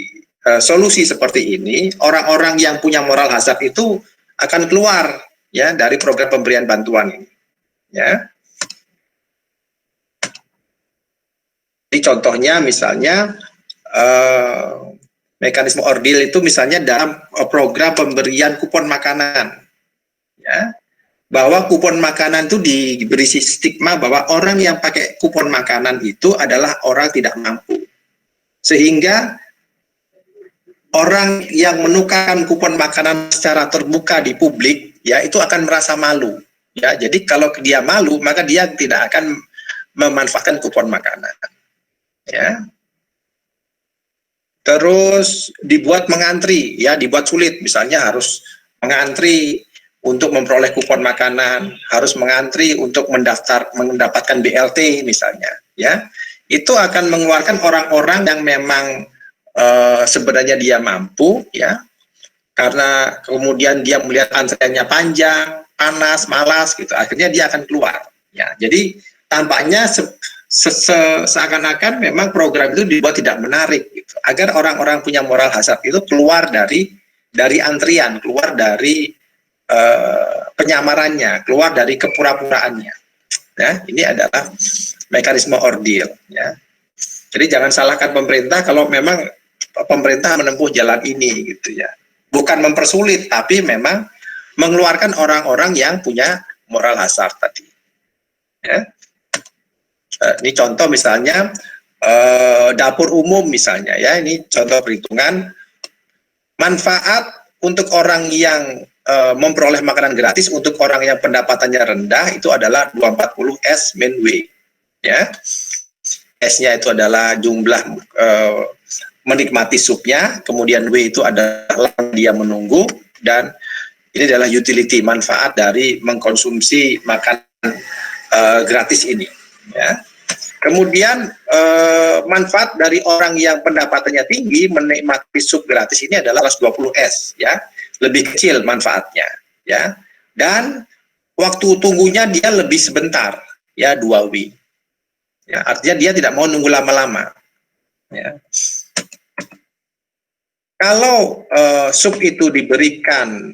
solusi seperti ini, orang-orang yang punya moral hazard itu akan keluar ya dari program pemberian bantuan ini. Ya. Jadi contohnya misalnya mekanisme ordil itu misalnya dalam program pemberian kupon makanan, ya, bahwa kupon makanan itu diberi stigma bahwa orang yang pakai kupon makanan itu adalah orang tidak mampu, sehingga orang yang menukarkan kupon makanan secara terbuka di publik, ya, itu akan merasa malu, ya. Jadi kalau dia malu, maka dia tidak akan memanfaatkan kupon makanan, ya. Terus dibuat mengantri, ya, dibuat sulit, misalnya harus mengantri untuk memperoleh kupon makanan, harus mengantri untuk mendapatkan BLT misalnya, ya. Itu akan mengeluarkan orang-orang yang memang sebenarnya dia mampu, ya, karena kemudian dia melihat antriannya panjang, panas, malas, gitu, akhirnya dia akan keluar, ya. Jadi tampaknya seakan-akan memang program itu dibuat tidak menarik gitu, agar orang-orang punya moral hazard itu keluar dari antrian, keluar dari penyamarannya, keluar dari kepura-puraannya. Ya, ini adalah mekanisme ordil, ya. Jadi jangan salahkan pemerintah kalau memang pemerintah menempuh jalan ini gitu ya. Bukan mempersulit, tapi memang mengeluarkan orang-orang yang punya moral hazard tadi. Ya. Ini contoh misalnya dapur umum misalnya, ya, ini contoh perhitungan manfaat untuk orang yang memperoleh makanan gratis untuk orang yang pendapatannya rendah itu adalah 240 S min W, ya. S-nya itu adalah jumlah menikmati supnya, kemudian W itu adalah dia menunggu, dan ini adalah utility, manfaat dari mengkonsumsi makanan gratis ini, ya. Kemudian manfaat dari orang yang pendapatannya tinggi menikmati sup gratis ini adalah 20 S, ya, lebih kecil manfaatnya, ya, dan waktu tunggunya dia lebih sebentar, ya, 2 W, ya, artinya dia tidak mau nunggu lama-lama, ya. Kalau sup itu diberikan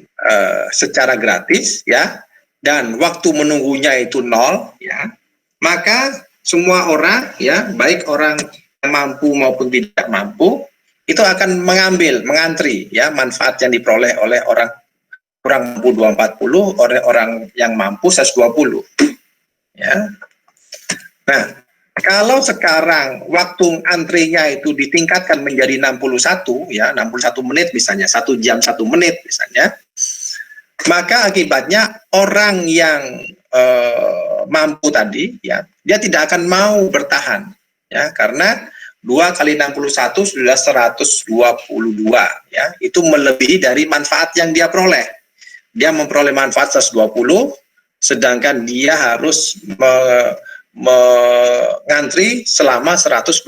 secara gratis, ya, dan waktu menunggunya itu 0, ya, maka semua orang, ya, baik orang yang mampu maupun tidak mampu, itu akan mengantri, ya, manfaat yang diperoleh oleh orang kurang mampu 240, oleh orang yang mampu 120, ya. Nah, kalau sekarang waktu antrinya itu ditingkatkan menjadi 61, ya, 61 menit misalnya, 1 jam 1 menit misalnya, maka akibatnya orang yang mampu tadi, ya, dia tidak akan mau bertahan, ya, karena 2 kali 61 sudah 122, ya, itu melebihi dari manfaat yang dia peroleh. Dia memperoleh manfaat 120, sedangkan dia harus mengantri selama 122,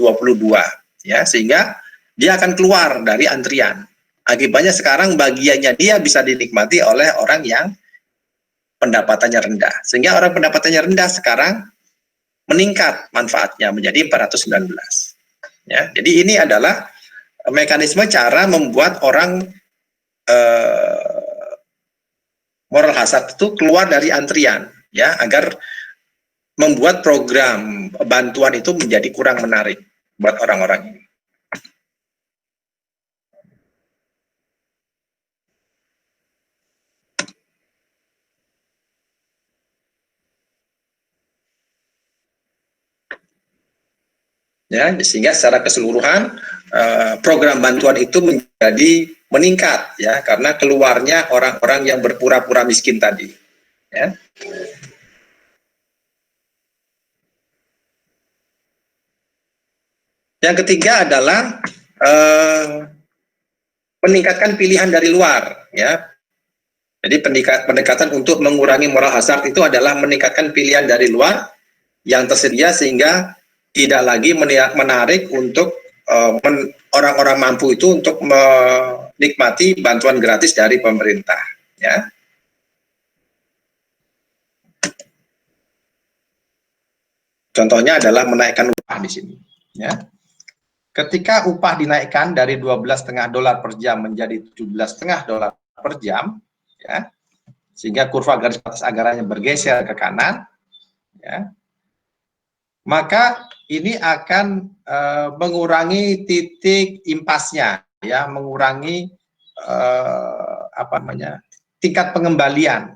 ya, sehingga dia akan keluar dari antrian. Akibatnya sekarang bagiannya dia bisa dinikmati oleh orang yang pendapatannya rendah, sehingga orang pendapatannya rendah sekarang meningkat manfaatnya menjadi 419, ya. Jadi ini adalah mekanisme cara membuat orang moral hazard itu keluar dari antrian, ya, agar membuat program bantuan itu menjadi kurang menarik buat orang-orang ini. Ya, sehingga secara keseluruhan program bantuan itu menjadi meningkat, ya, karena keluarnya orang-orang yang berpura-pura miskin tadi, ya. Yang ketiga adalah meningkatkan pilihan dari luar, ya. Jadi pendekatan untuk mengurangi moral hazard itu adalah meningkatkan pilihan dari luar yang tersedia sehingga tidak lagi menarik untuk orang-orang mampu itu untuk menikmati bantuan gratis dari pemerintah. Ya. Contohnya adalah menaikkan upah di sini. Ya. Ketika upah dinaikkan dari $12,5 per jam menjadi $17,5 per jam, ya, sehingga kurva garis batas anggarannya bergeser ke kanan, ya, maka ini akan mengurangi titik impasnya, ya, mengurangi tingkat pengembalian.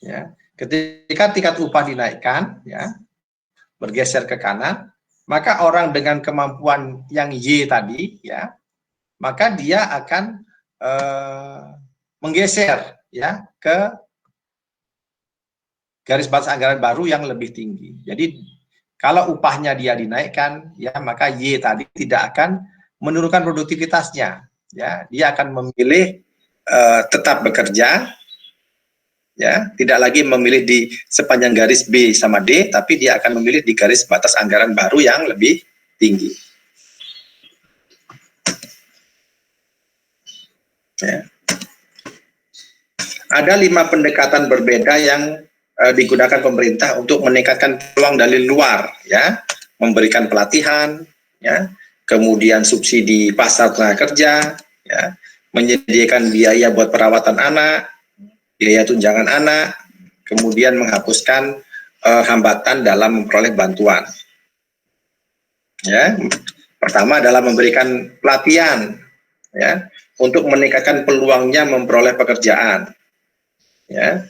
Ya, ketika tingkat upah dinaikkan, ya, bergeser ke kanan, maka orang dengan kemampuan yang Y tadi, ya, maka dia akan menggeser, ya, ke garis batas anggaran baru yang lebih tinggi. Jadi kalau upahnya dia dinaikkan, ya, maka Y tadi tidak akan menurunkan produktivitasnya, ya, dia akan memilih tetap bekerja, ya, tidak lagi memilih di sepanjang garis B sama D, tapi dia akan memilih di garis batas anggaran baru yang lebih tinggi. Ya. Ada 5 pendekatan berbeda yang digunakan pemerintah untuk meningkatkan peluang dari luar, ya, memberikan pelatihan, ya, kemudian subsidi pasar tenaga kerja, ya, menyediakan biaya buat perawatan anak, biaya tunjangan anak, kemudian menghapuskan hambatan dalam memperoleh bantuan. Ya, pertama adalah memberikan pelatihan, ya, untuk meningkatkan peluangnya memperoleh pekerjaan. Ya.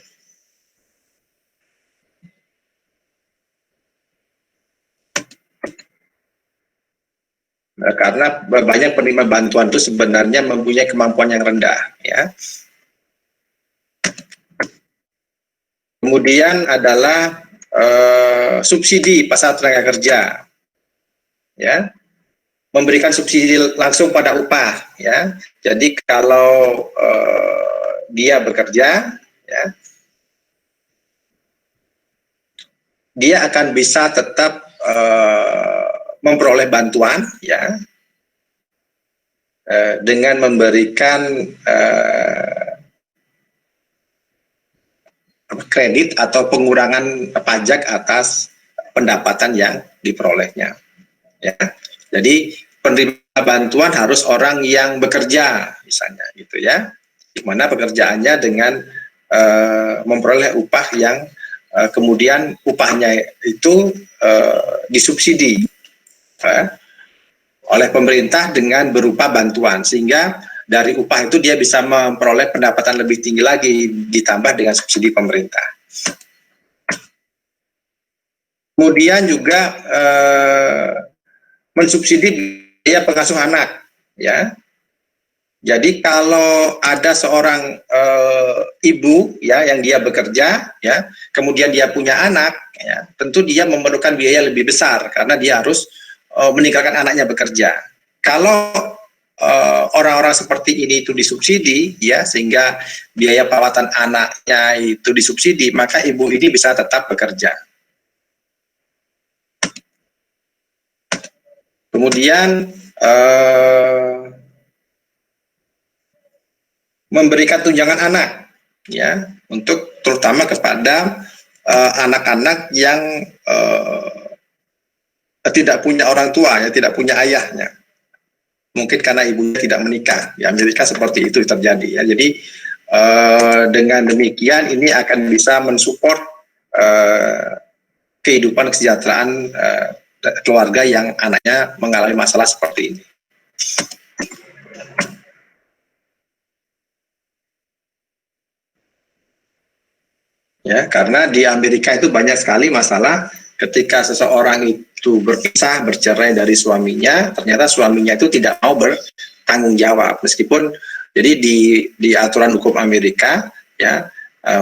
Nah, karena banyak penerima bantuan itu sebenarnya mempunyai kemampuan yang rendah, ya. Kemudian adalah subsidi pasar tenaga kerja, ya, memberikan subsidi langsung pada upah, ya. Jadi kalau dia bekerja, ya, dia akan bisa tetap memperoleh bantuan, ya, dengan memberikan kredit atau pengurangan pajak atas pendapatan yang diperolehnya. Ya. Jadi penerima bantuan harus orang yang bekerja, misalnya, gitu, ya, di mana pekerjaannya dengan memperoleh upah yang kemudian upahnya itu disubsidi oleh pemerintah dengan berupa bantuan, sehingga dari upah itu dia bisa memperoleh pendapatan lebih tinggi lagi ditambah dengan subsidi pemerintah. Kemudian juga mensubsidi biaya pengasuh anak, ya. Jadi kalau ada seorang ibu, ya, yang dia bekerja, ya, kemudian dia punya anak, ya, tentu dia memerlukan biaya lebih besar karena dia harus meninggalkan anaknya bekerja. Kalau orang-orang seperti ini itu disubsidi, ya, sehingga biaya perawatan anaknya itu disubsidi, maka ibu ini bisa tetap bekerja. Kemudian memberikan tunjangan anak, ya, untuk terutama kepada anak-anak yang tidak punya orang tua, ya, tidak punya ayahnya, mungkin karena ibunya tidak menikah. Di Amerika seperti itu terjadi, ya. Jadi dengan demikian ini akan bisa mensupport kehidupan kesejahteraan keluarga yang anaknya mengalami masalah seperti ini. Ya, karena di Amerika itu banyak sekali masalah ketika seseorang itu berpisah, bercerai dari suaminya, ternyata suaminya itu tidak mau bertanggung jawab, meskipun jadi di aturan hukum Amerika, ya,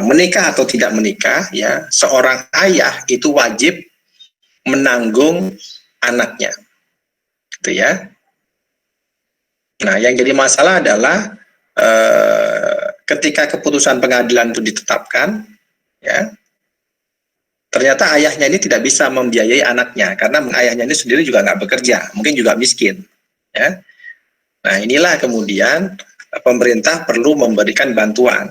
menikah atau tidak menikah, ya, seorang ayah itu wajib menanggung anaknya, gitu, ya. Nah, yang jadi masalah adalah ketika keputusan pengadilan itu ditetapkan, ya, ternyata ayahnya ini tidak bisa membiayai anaknya karena ayahnya ini sendiri juga nggak bekerja, mungkin juga miskin, ya. Nah, inilah kemudian pemerintah perlu memberikan bantuan.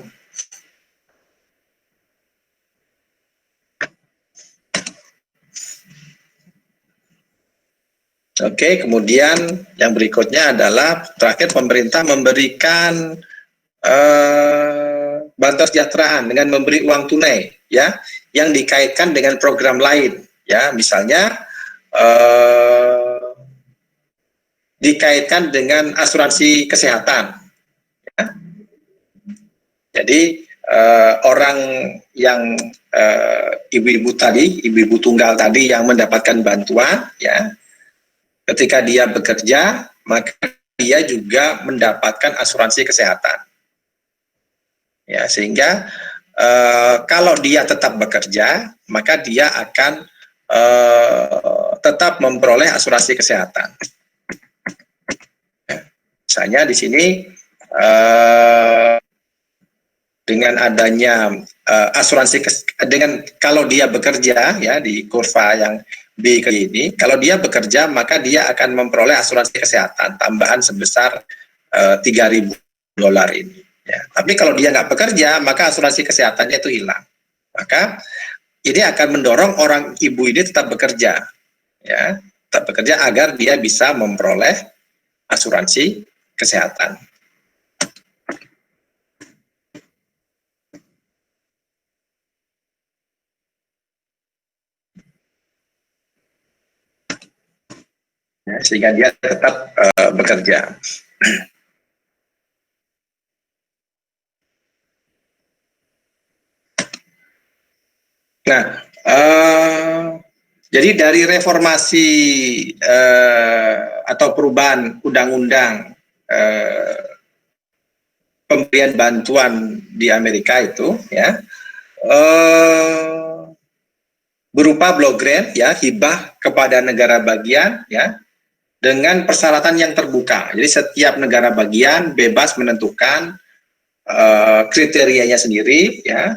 Oke, kemudian yang berikutnya adalah terakhir pemerintah memberikan bantuan kesejahteraan dengan memberi uang tunai, ya, yang dikaitkan dengan program lain, ya, misalnya dikaitkan dengan asuransi kesehatan. Ya. Jadi orang yang ibu-ibu tadi, ibu-ibu tunggal tadi yang mendapatkan bantuan, ya, ketika dia bekerja, maka dia juga mendapatkan asuransi kesehatan. Ya, sehingga kalau dia tetap bekerja, maka dia akan tetap memperoleh asuransi kesehatan. Ya, misalnya di sini dengan adanya asuransi dengan kalau dia bekerja, ya, di kurva yang B ini, kalau dia bekerja maka dia akan memperoleh asuransi kesehatan tambahan sebesar $3.000 ini. Ya. Tapi kalau dia nggak bekerja maka asuransi kesehatannya itu hilang. Maka ini akan mendorong orang ibu ini tetap bekerja, ya, tetap bekerja agar dia bisa memperoleh asuransi kesehatan. Ya, sehingga dia tetap bekerja. Nah, jadi dari reformasi atau perubahan undang-undang pemberian bantuan di Amerika itu, ya, berupa block grant, ya, hibah kepada negara bagian, ya, dengan persyaratan yang terbuka. Jadi setiap negara bagian bebas menentukan kriterianya sendiri, ya,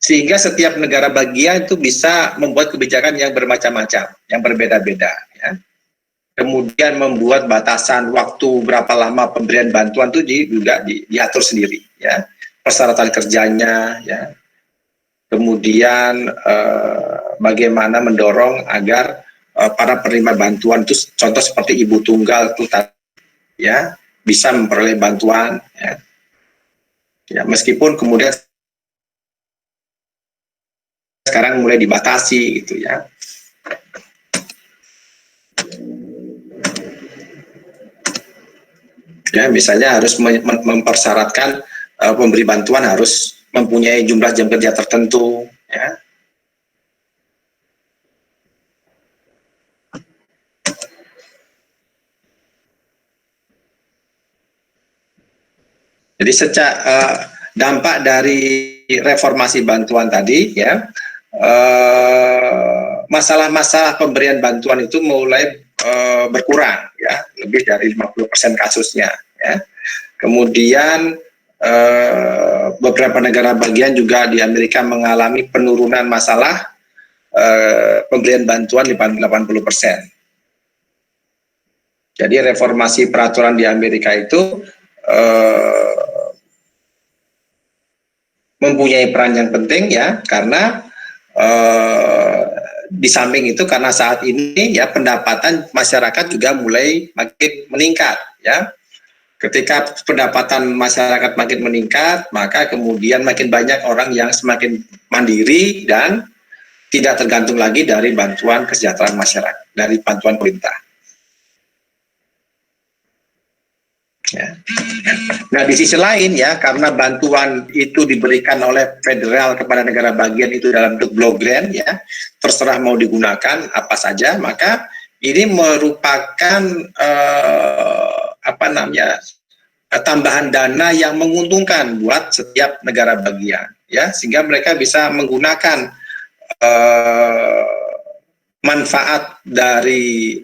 sehingga setiap negara bagian itu bisa membuat kebijakan yang bermacam-macam, yang berbeda-beda, ya. Kemudian membuat batasan waktu berapa lama pemberian bantuan itu juga diatur sendiri, ya, persyaratan kerjanya, ya. Kemudian bagaimana mendorong agar para penerima bantuan itu, contoh seperti ibu tunggal itu, ya, bisa memperoleh bantuan, ya. Ya, meskipun kemudian sekarang mulai dibatasi, gitu, ya. Ya, misalnya harus mempersyaratkan pemberi bantuan harus mempunyai jumlah jam kerja tertentu, ya. Jadi secara dampak dari reformasi bantuan tadi, ya, masalah-masalah pemberian bantuan itu mulai berkurang, ya, lebih dari 50% kasusnya, ya. Kemudian beberapa negara bagian juga di Amerika mengalami penurunan masalah pemberian bantuan di 80%. Jadi reformasi peraturan di Amerika itu mempunyai peran yang penting, ya, karena di samping itu karena saat ini, ya, pendapatan masyarakat juga mulai makin meningkat, ya. Ketika pendapatan masyarakat makin meningkat, maka kemudian makin banyak orang yang semakin mandiri dan tidak tergantung lagi dari bantuan kesejahteraan masyarakat, dari bantuan pemerintah. Ya. Nah, di sisi lain, ya, karena bantuan itu diberikan oleh federal kepada negara bagian itu dalam bentuk block grant, ya, terserah mau digunakan apa saja, maka ini merupakan tambahan dana yang menguntungkan buat setiap negara bagian, ya, sehingga mereka bisa menggunakan manfaat dari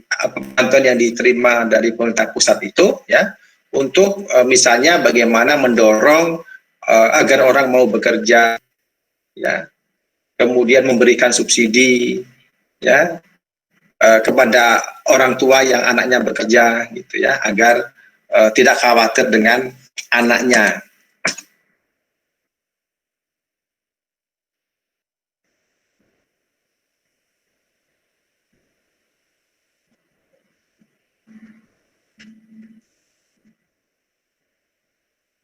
bantuan yang diterima dari pemerintah pusat itu, ya, untuk misalnya bagaimana mendorong agar orang mau bekerja, ya, kemudian memberikan subsidi, ya, kepada orang tua yang anaknya bekerja, gitu ya, agar tidak khawatir dengan anaknya.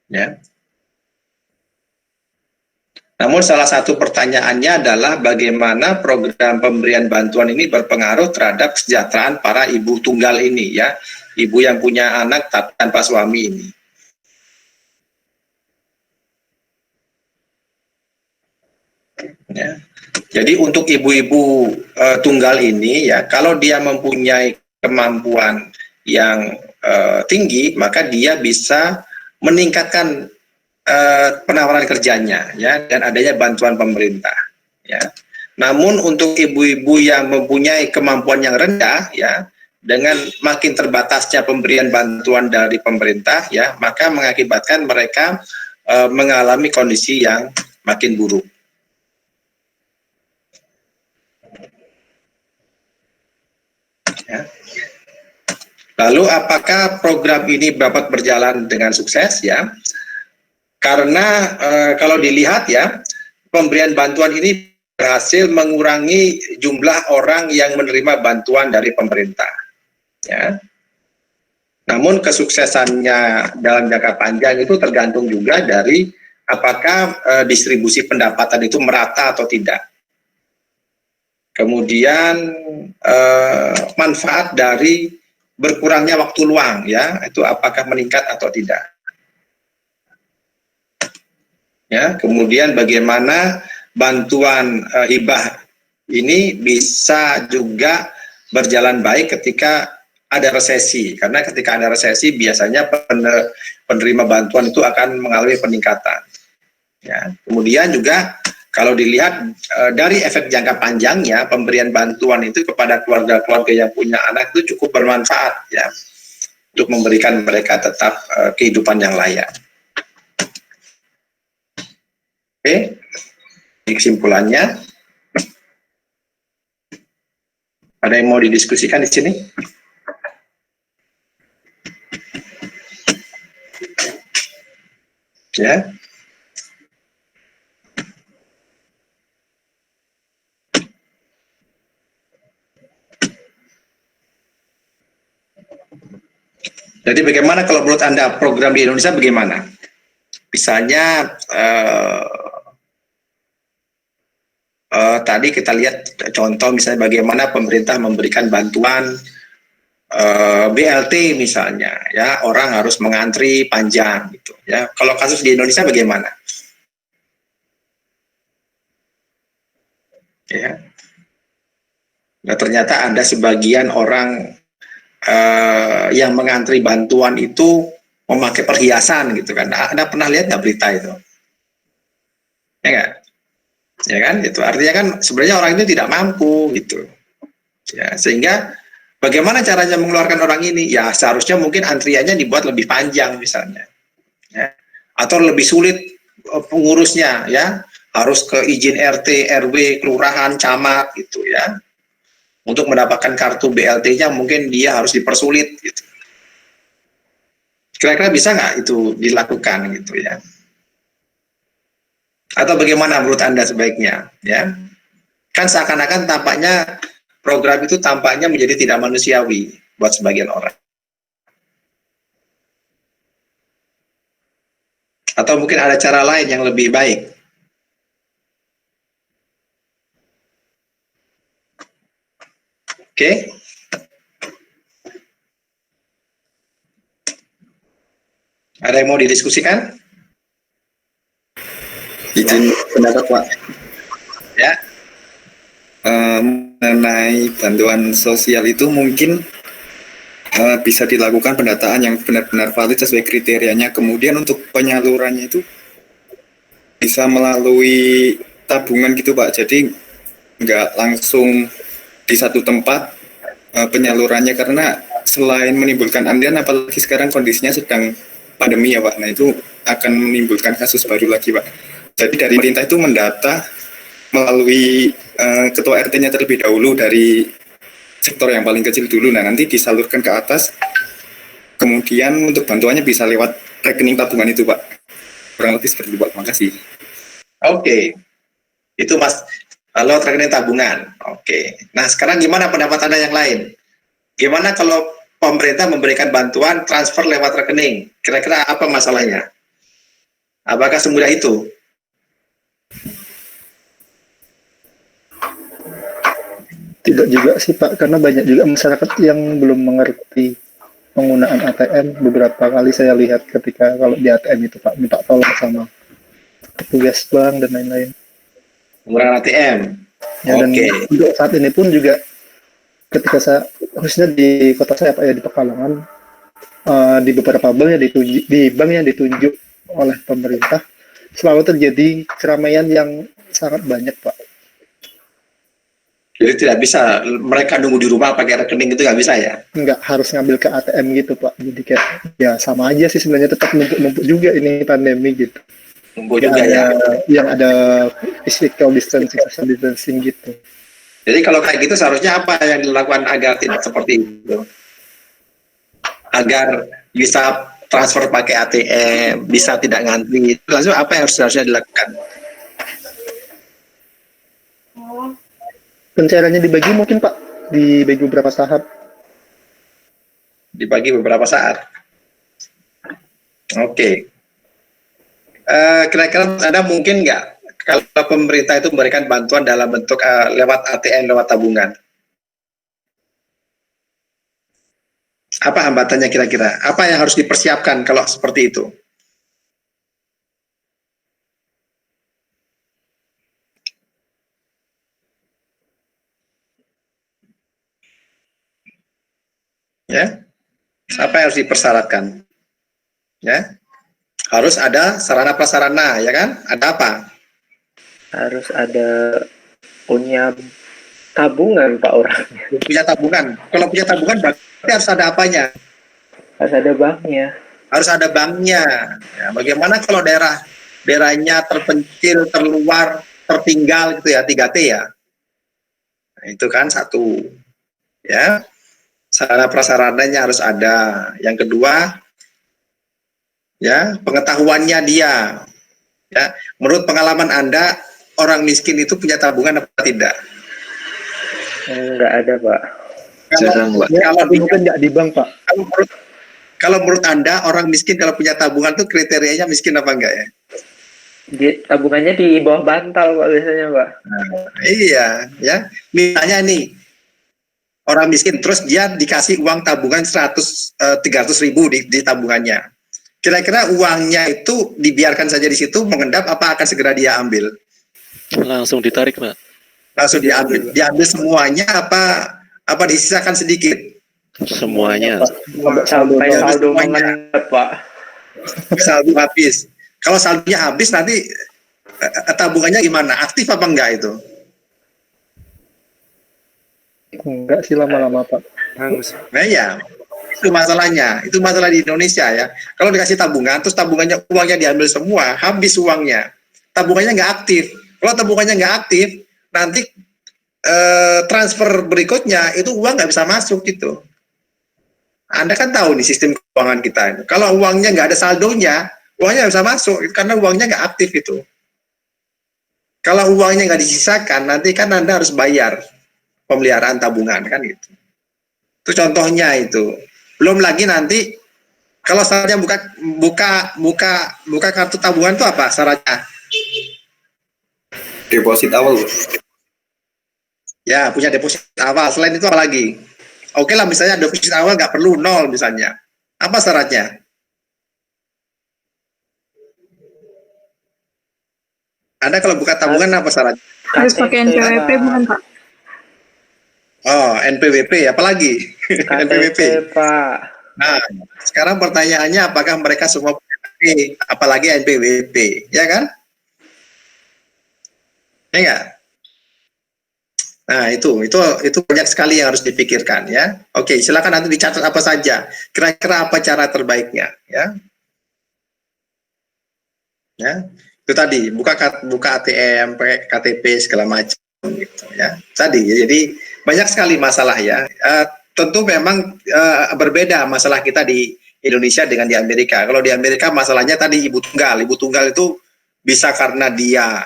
Ya. Namun salah satu pertanyaannya adalah bagaimana program pemberian bantuan ini berpengaruh terhadap kesejahteraan para ibu tunggal ini, ya, ibu yang punya anak tanpa suami ini. Ya. Jadi untuk ibu-ibu tunggal ini, ya, kalau dia mempunyai kemampuan yang tinggi, maka dia bisa meningkatkan penawaran kerjanya, ya, dan adanya bantuan pemerintah, ya. Namun untuk ibu-ibu yang mempunyai kemampuan yang rendah, ya, dengan makin terbatasnya pemberian bantuan dari pemerintah, ya, maka mengakibatkan mereka mengalami kondisi yang makin buruk. Ya. Lalu apakah program ini dapat berjalan dengan sukses, ya? Karena kalau dilihat, ya, pemberian bantuan ini berhasil mengurangi jumlah orang yang menerima bantuan dari pemerintah, ya. Namun kesuksesannya dalam jangka panjang itu tergantung juga dari apakah distribusi pendapatan itu merata atau tidak. Kemudian manfaat dari berkurangnya waktu luang, ya, itu apakah meningkat atau tidak. Ya, kemudian bagaimana bantuan hibah ini bisa juga berjalan baik ketika ada resesi, karena ketika ada resesi biasanya penerima bantuan itu akan mengalami peningkatan. Ya, kemudian juga kalau dilihat dari efek jangka panjangnya, pemberian bantuan itu kepada keluarga-keluarga yang punya anak itu cukup bermanfaat, ya, untuk memberikan mereka tetap kehidupan yang layak. Oke, kesimpulannya, ada yang mau didiskusikan di sini? Ya. Jadi bagaimana kalau menurut Anda program di Indonesia bagaimana? Misalnya tadi kita lihat contoh misalnya bagaimana pemerintah memberikan bantuan BLT misalnya, ya, orang harus mengantri panjang gitu, ya. Kalau kasus di Indonesia bagaimana? Ya. Nah, ternyata ada sebagian orang yang mengantri bantuan itu memakai perhiasan gitu kan. Anda pernah lihat nggak berita itu? Ya nggak? Ya kan, itu artinya kan sebenarnya orang itu tidak mampu gitu, ya, sehingga bagaimana caranya mengeluarkan orang ini? Ya seharusnya mungkin antriannya dibuat lebih panjang misalnya, ya, atau lebih sulit pengurusnya, ya, harus ke izin RT, RW, kelurahan, camat gitu, ya, untuk mendapatkan kartu BLT-nya mungkin dia harus dipersulit gitu. Kira-kira bisa nggak itu dilakukan gitu, ya? Atau bagaimana menurut Anda sebaiknya, ya? Kan seakan-akan tampaknya program itu tampaknya menjadi tidak manusiawi buat sebagian orang. Atau mungkin ada cara lain yang lebih baik. Oke? Ada yang mau didiskusikan? Izin pendapat, Pak. Ya. Mengenai bantuan sosial itu mungkin bisa dilakukan pendataan yang benar-benar valid sesuai kriterianya. Kemudian untuk penyalurannya itu bisa melalui tabungan gitu, Pak. Jadi nggak langsung di satu tempat penyalurannya, karena selain menimbulkan antrian, apalagi sekarang kondisinya sedang pandemi ya Pak. Nah itu akan menimbulkan kasus baru lagi Pak. Jadi dari pemerintah itu mendata melalui ketua RT-nya terlebih dahulu dari sektor yang paling kecil dulu. Nah nanti disalurkan ke atas. Kemudian untuk bantuannya bisa lewat rekening tabungan itu Pak. Kurang lebih seperti itu Pak. Makasih. Oke. Itu Mas, lewat rekening tabungan. Oke. Nah, sekarang gimana pendapat Anda yang lain? Gimana kalau pemerintah memberikan bantuan transfer lewat rekening? Kira-kira apa masalahnya? Apakah semudah itu? Tidak juga sih Pak, karena banyak juga masyarakat yang belum mengerti penggunaan ATM. Beberapa kali saya lihat ketika kalau di ATM itu Pak, minta tolong sama petugas bank dan lain-lain. Penggunaan ATM. Ya, dan Oke. untuk saat ini pun juga ketika saya, khususnya di kota saya Pak ya, di Pekalongan, di beberapa bank yang ditunjuk oleh pemerintah, selalu terjadi keramaian yang sangat banyak Pak. Jadi tidak bisa mereka nunggu di rumah pakai rekening itu nggak bisa ya? Nggak harus ngambil ke ATM gitu Pak. Jadi kayak ya sama aja sih sebenarnya, tetap numpuk-numpuk juga ini pandemi gitu. Nunggu juga ya. Yang ada physical distancing, social distancing gitu. Jadi kalau kayak gitu seharusnya apa yang dilakukan agar tidak seperti itu? Agar bisa transfer pakai ATM, bisa tidak ngantri. Lalu apa yang seharusnya dilakukan? Pencairannya dibagi mungkin Pak, dibagi beberapa tahap. Dibagi beberapa saat. Oke. Kira-kira Anda mungkin nggak kalau pemerintah itu memberikan bantuan dalam bentuk lewat ATM, lewat tabungan? Apa hambatannya kira-kira? Apa yang harus dipersiapkan kalau seperti itu? Ya, apa yang harus dipersyaratkan? Ya, harus ada sarana prasarana, ya kan? Ada apa? Harus ada punya tabungan Pak orangnya. Punya tabungan. Kalau punya tabungan berarti harus ada apanya? Harus ada banknya. Harus ada banknya. Ya, bagaimana kalau daerahnya terpencil, terluar, tertinggal gitu ya, 3T ya. Nah, itu kan satu. Ya. Sarana prasarananya harus ada. Yang kedua, ya, pengetahuannya dia. Ya, menurut pengalaman Anda, orang miskin itu punya tabungan apa tidak? Enggak ada Pak. Kalau Mungkin nggak di bank Pak. kalau menurut Anda, orang miskin kalau punya tabungan itu kriterianya miskin apa enggak ya? Tabungannya di bawah bantal Pak biasanya Pak. Nah, iya, ya. Misalnya nih, orang miskin terus dia dikasih uang tabungan 300.000 di tabungannya. Kira-kira uangnya itu dibiarkan saja di situ mengendap apa akan segera dia ambil? Langsung ditarik, Pak. Langsung diambil semuanya apa disisakan sedikit? Semuanya. Sampai saldo semuanya. mengendap Pak. Saldo habis. Kalau saldonya habis nanti tabungannya gimana? Aktif apa enggak itu? Enggak sih lama-lama Pak. Nah ya, itu masalahnya. Itu masalah di Indonesia ya. Kalau dikasih tabungan, terus uangnya diambil semua, habis uangnya. Tabungannya nggak aktif. Kalau tabungannya nggak aktif, nanti transfer berikutnya itu uang nggak bisa masuk gitu. Anda kan tahu nih sistem keuangan kita. Kalau uangnya nggak ada saldonya, uangnya nggak bisa masuk karena uangnya nggak aktif itu. Kalau uangnya nggak disisakan, nanti kan Anda harus bayar pemeliharaan tabungan kan gitu. Itu contohnya itu. Belum lagi nanti kalau syaratnya buka kartu tabungan itu apa syaratnya? Deposit awal. Ya, punya deposit awal. Selain itu apa lagi? Oke lah, misalnya deposit awal nggak perlu 0 misalnya. Apa syaratnya? Anda kalau buka tabungan apa syaratnya? Harus pakai NPWP bukan Pak? Oh, NPWP, apalagi? NPWP. Pak. Nah, sekarang pertanyaannya apakah mereka semua punya KTP, apalagi NPWP, ya kan? Ya enggak? Nah, itu banyak sekali yang harus dipikirkan ya. Oke, silakan nanti dicatat apa saja. Kira-kira apa cara terbaiknya ya. Ya. Itu tadi buka ATM, pakai KTP segala macam gitu ya. Tadi ya, jadi banyak sekali masalah ya. Tentu memang berbeda masalah kita di Indonesia dengan di Amerika. Kalau di Amerika masalahnya tadi ibu tunggal. Ibu tunggal itu bisa karena dia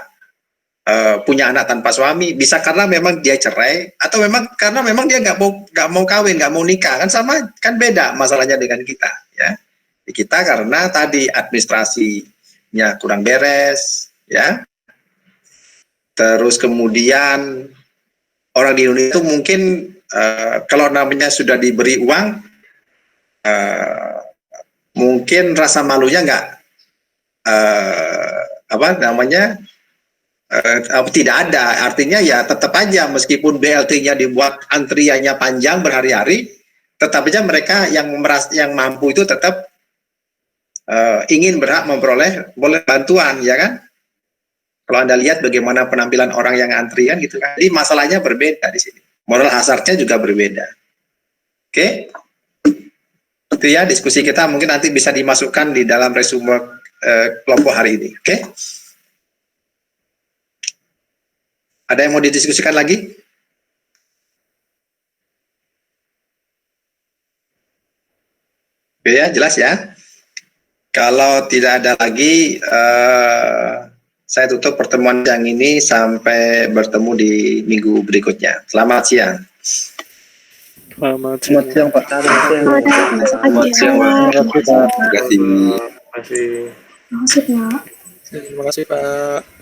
punya anak tanpa suami, bisa karena memang dia cerai, atau memang karena memang dia nggak mau kawin, nggak mau nikah, kan sama, kan beda masalahnya dengan kita ya. Di kita karena tadi administrasinya kurang beres ya, terus kemudian orang di Indonesia itu mungkin kalau namanya sudah diberi uang mungkin rasa malunya nggak tidak ada. Artinya ya tetap aja meskipun BLT-nya dibuat antriannya panjang berhari-hari, tetap aja mereka yang mampu itu tetap ingin berhak memperoleh bantuan ya kan. Kalau Anda lihat bagaimana penampilan orang yang antrian gitu kan. Jadi masalahnya berbeda di sini. Moral hazardnya juga berbeda. Oke. Itu ya diskusi kita, mungkin nanti bisa dimasukkan di dalam resume kelompok hari ini. Oke. Ada yang mau didiskusikan lagi? Oke ya, jelas ya. Kalau tidak ada lagi, saya tutup pertemuan yang ini sampai bertemu di minggu berikutnya. Selamat siang. Selamat Selamat siang, Pak. Selamat siang, Terima kasih. Terima kasih Pak.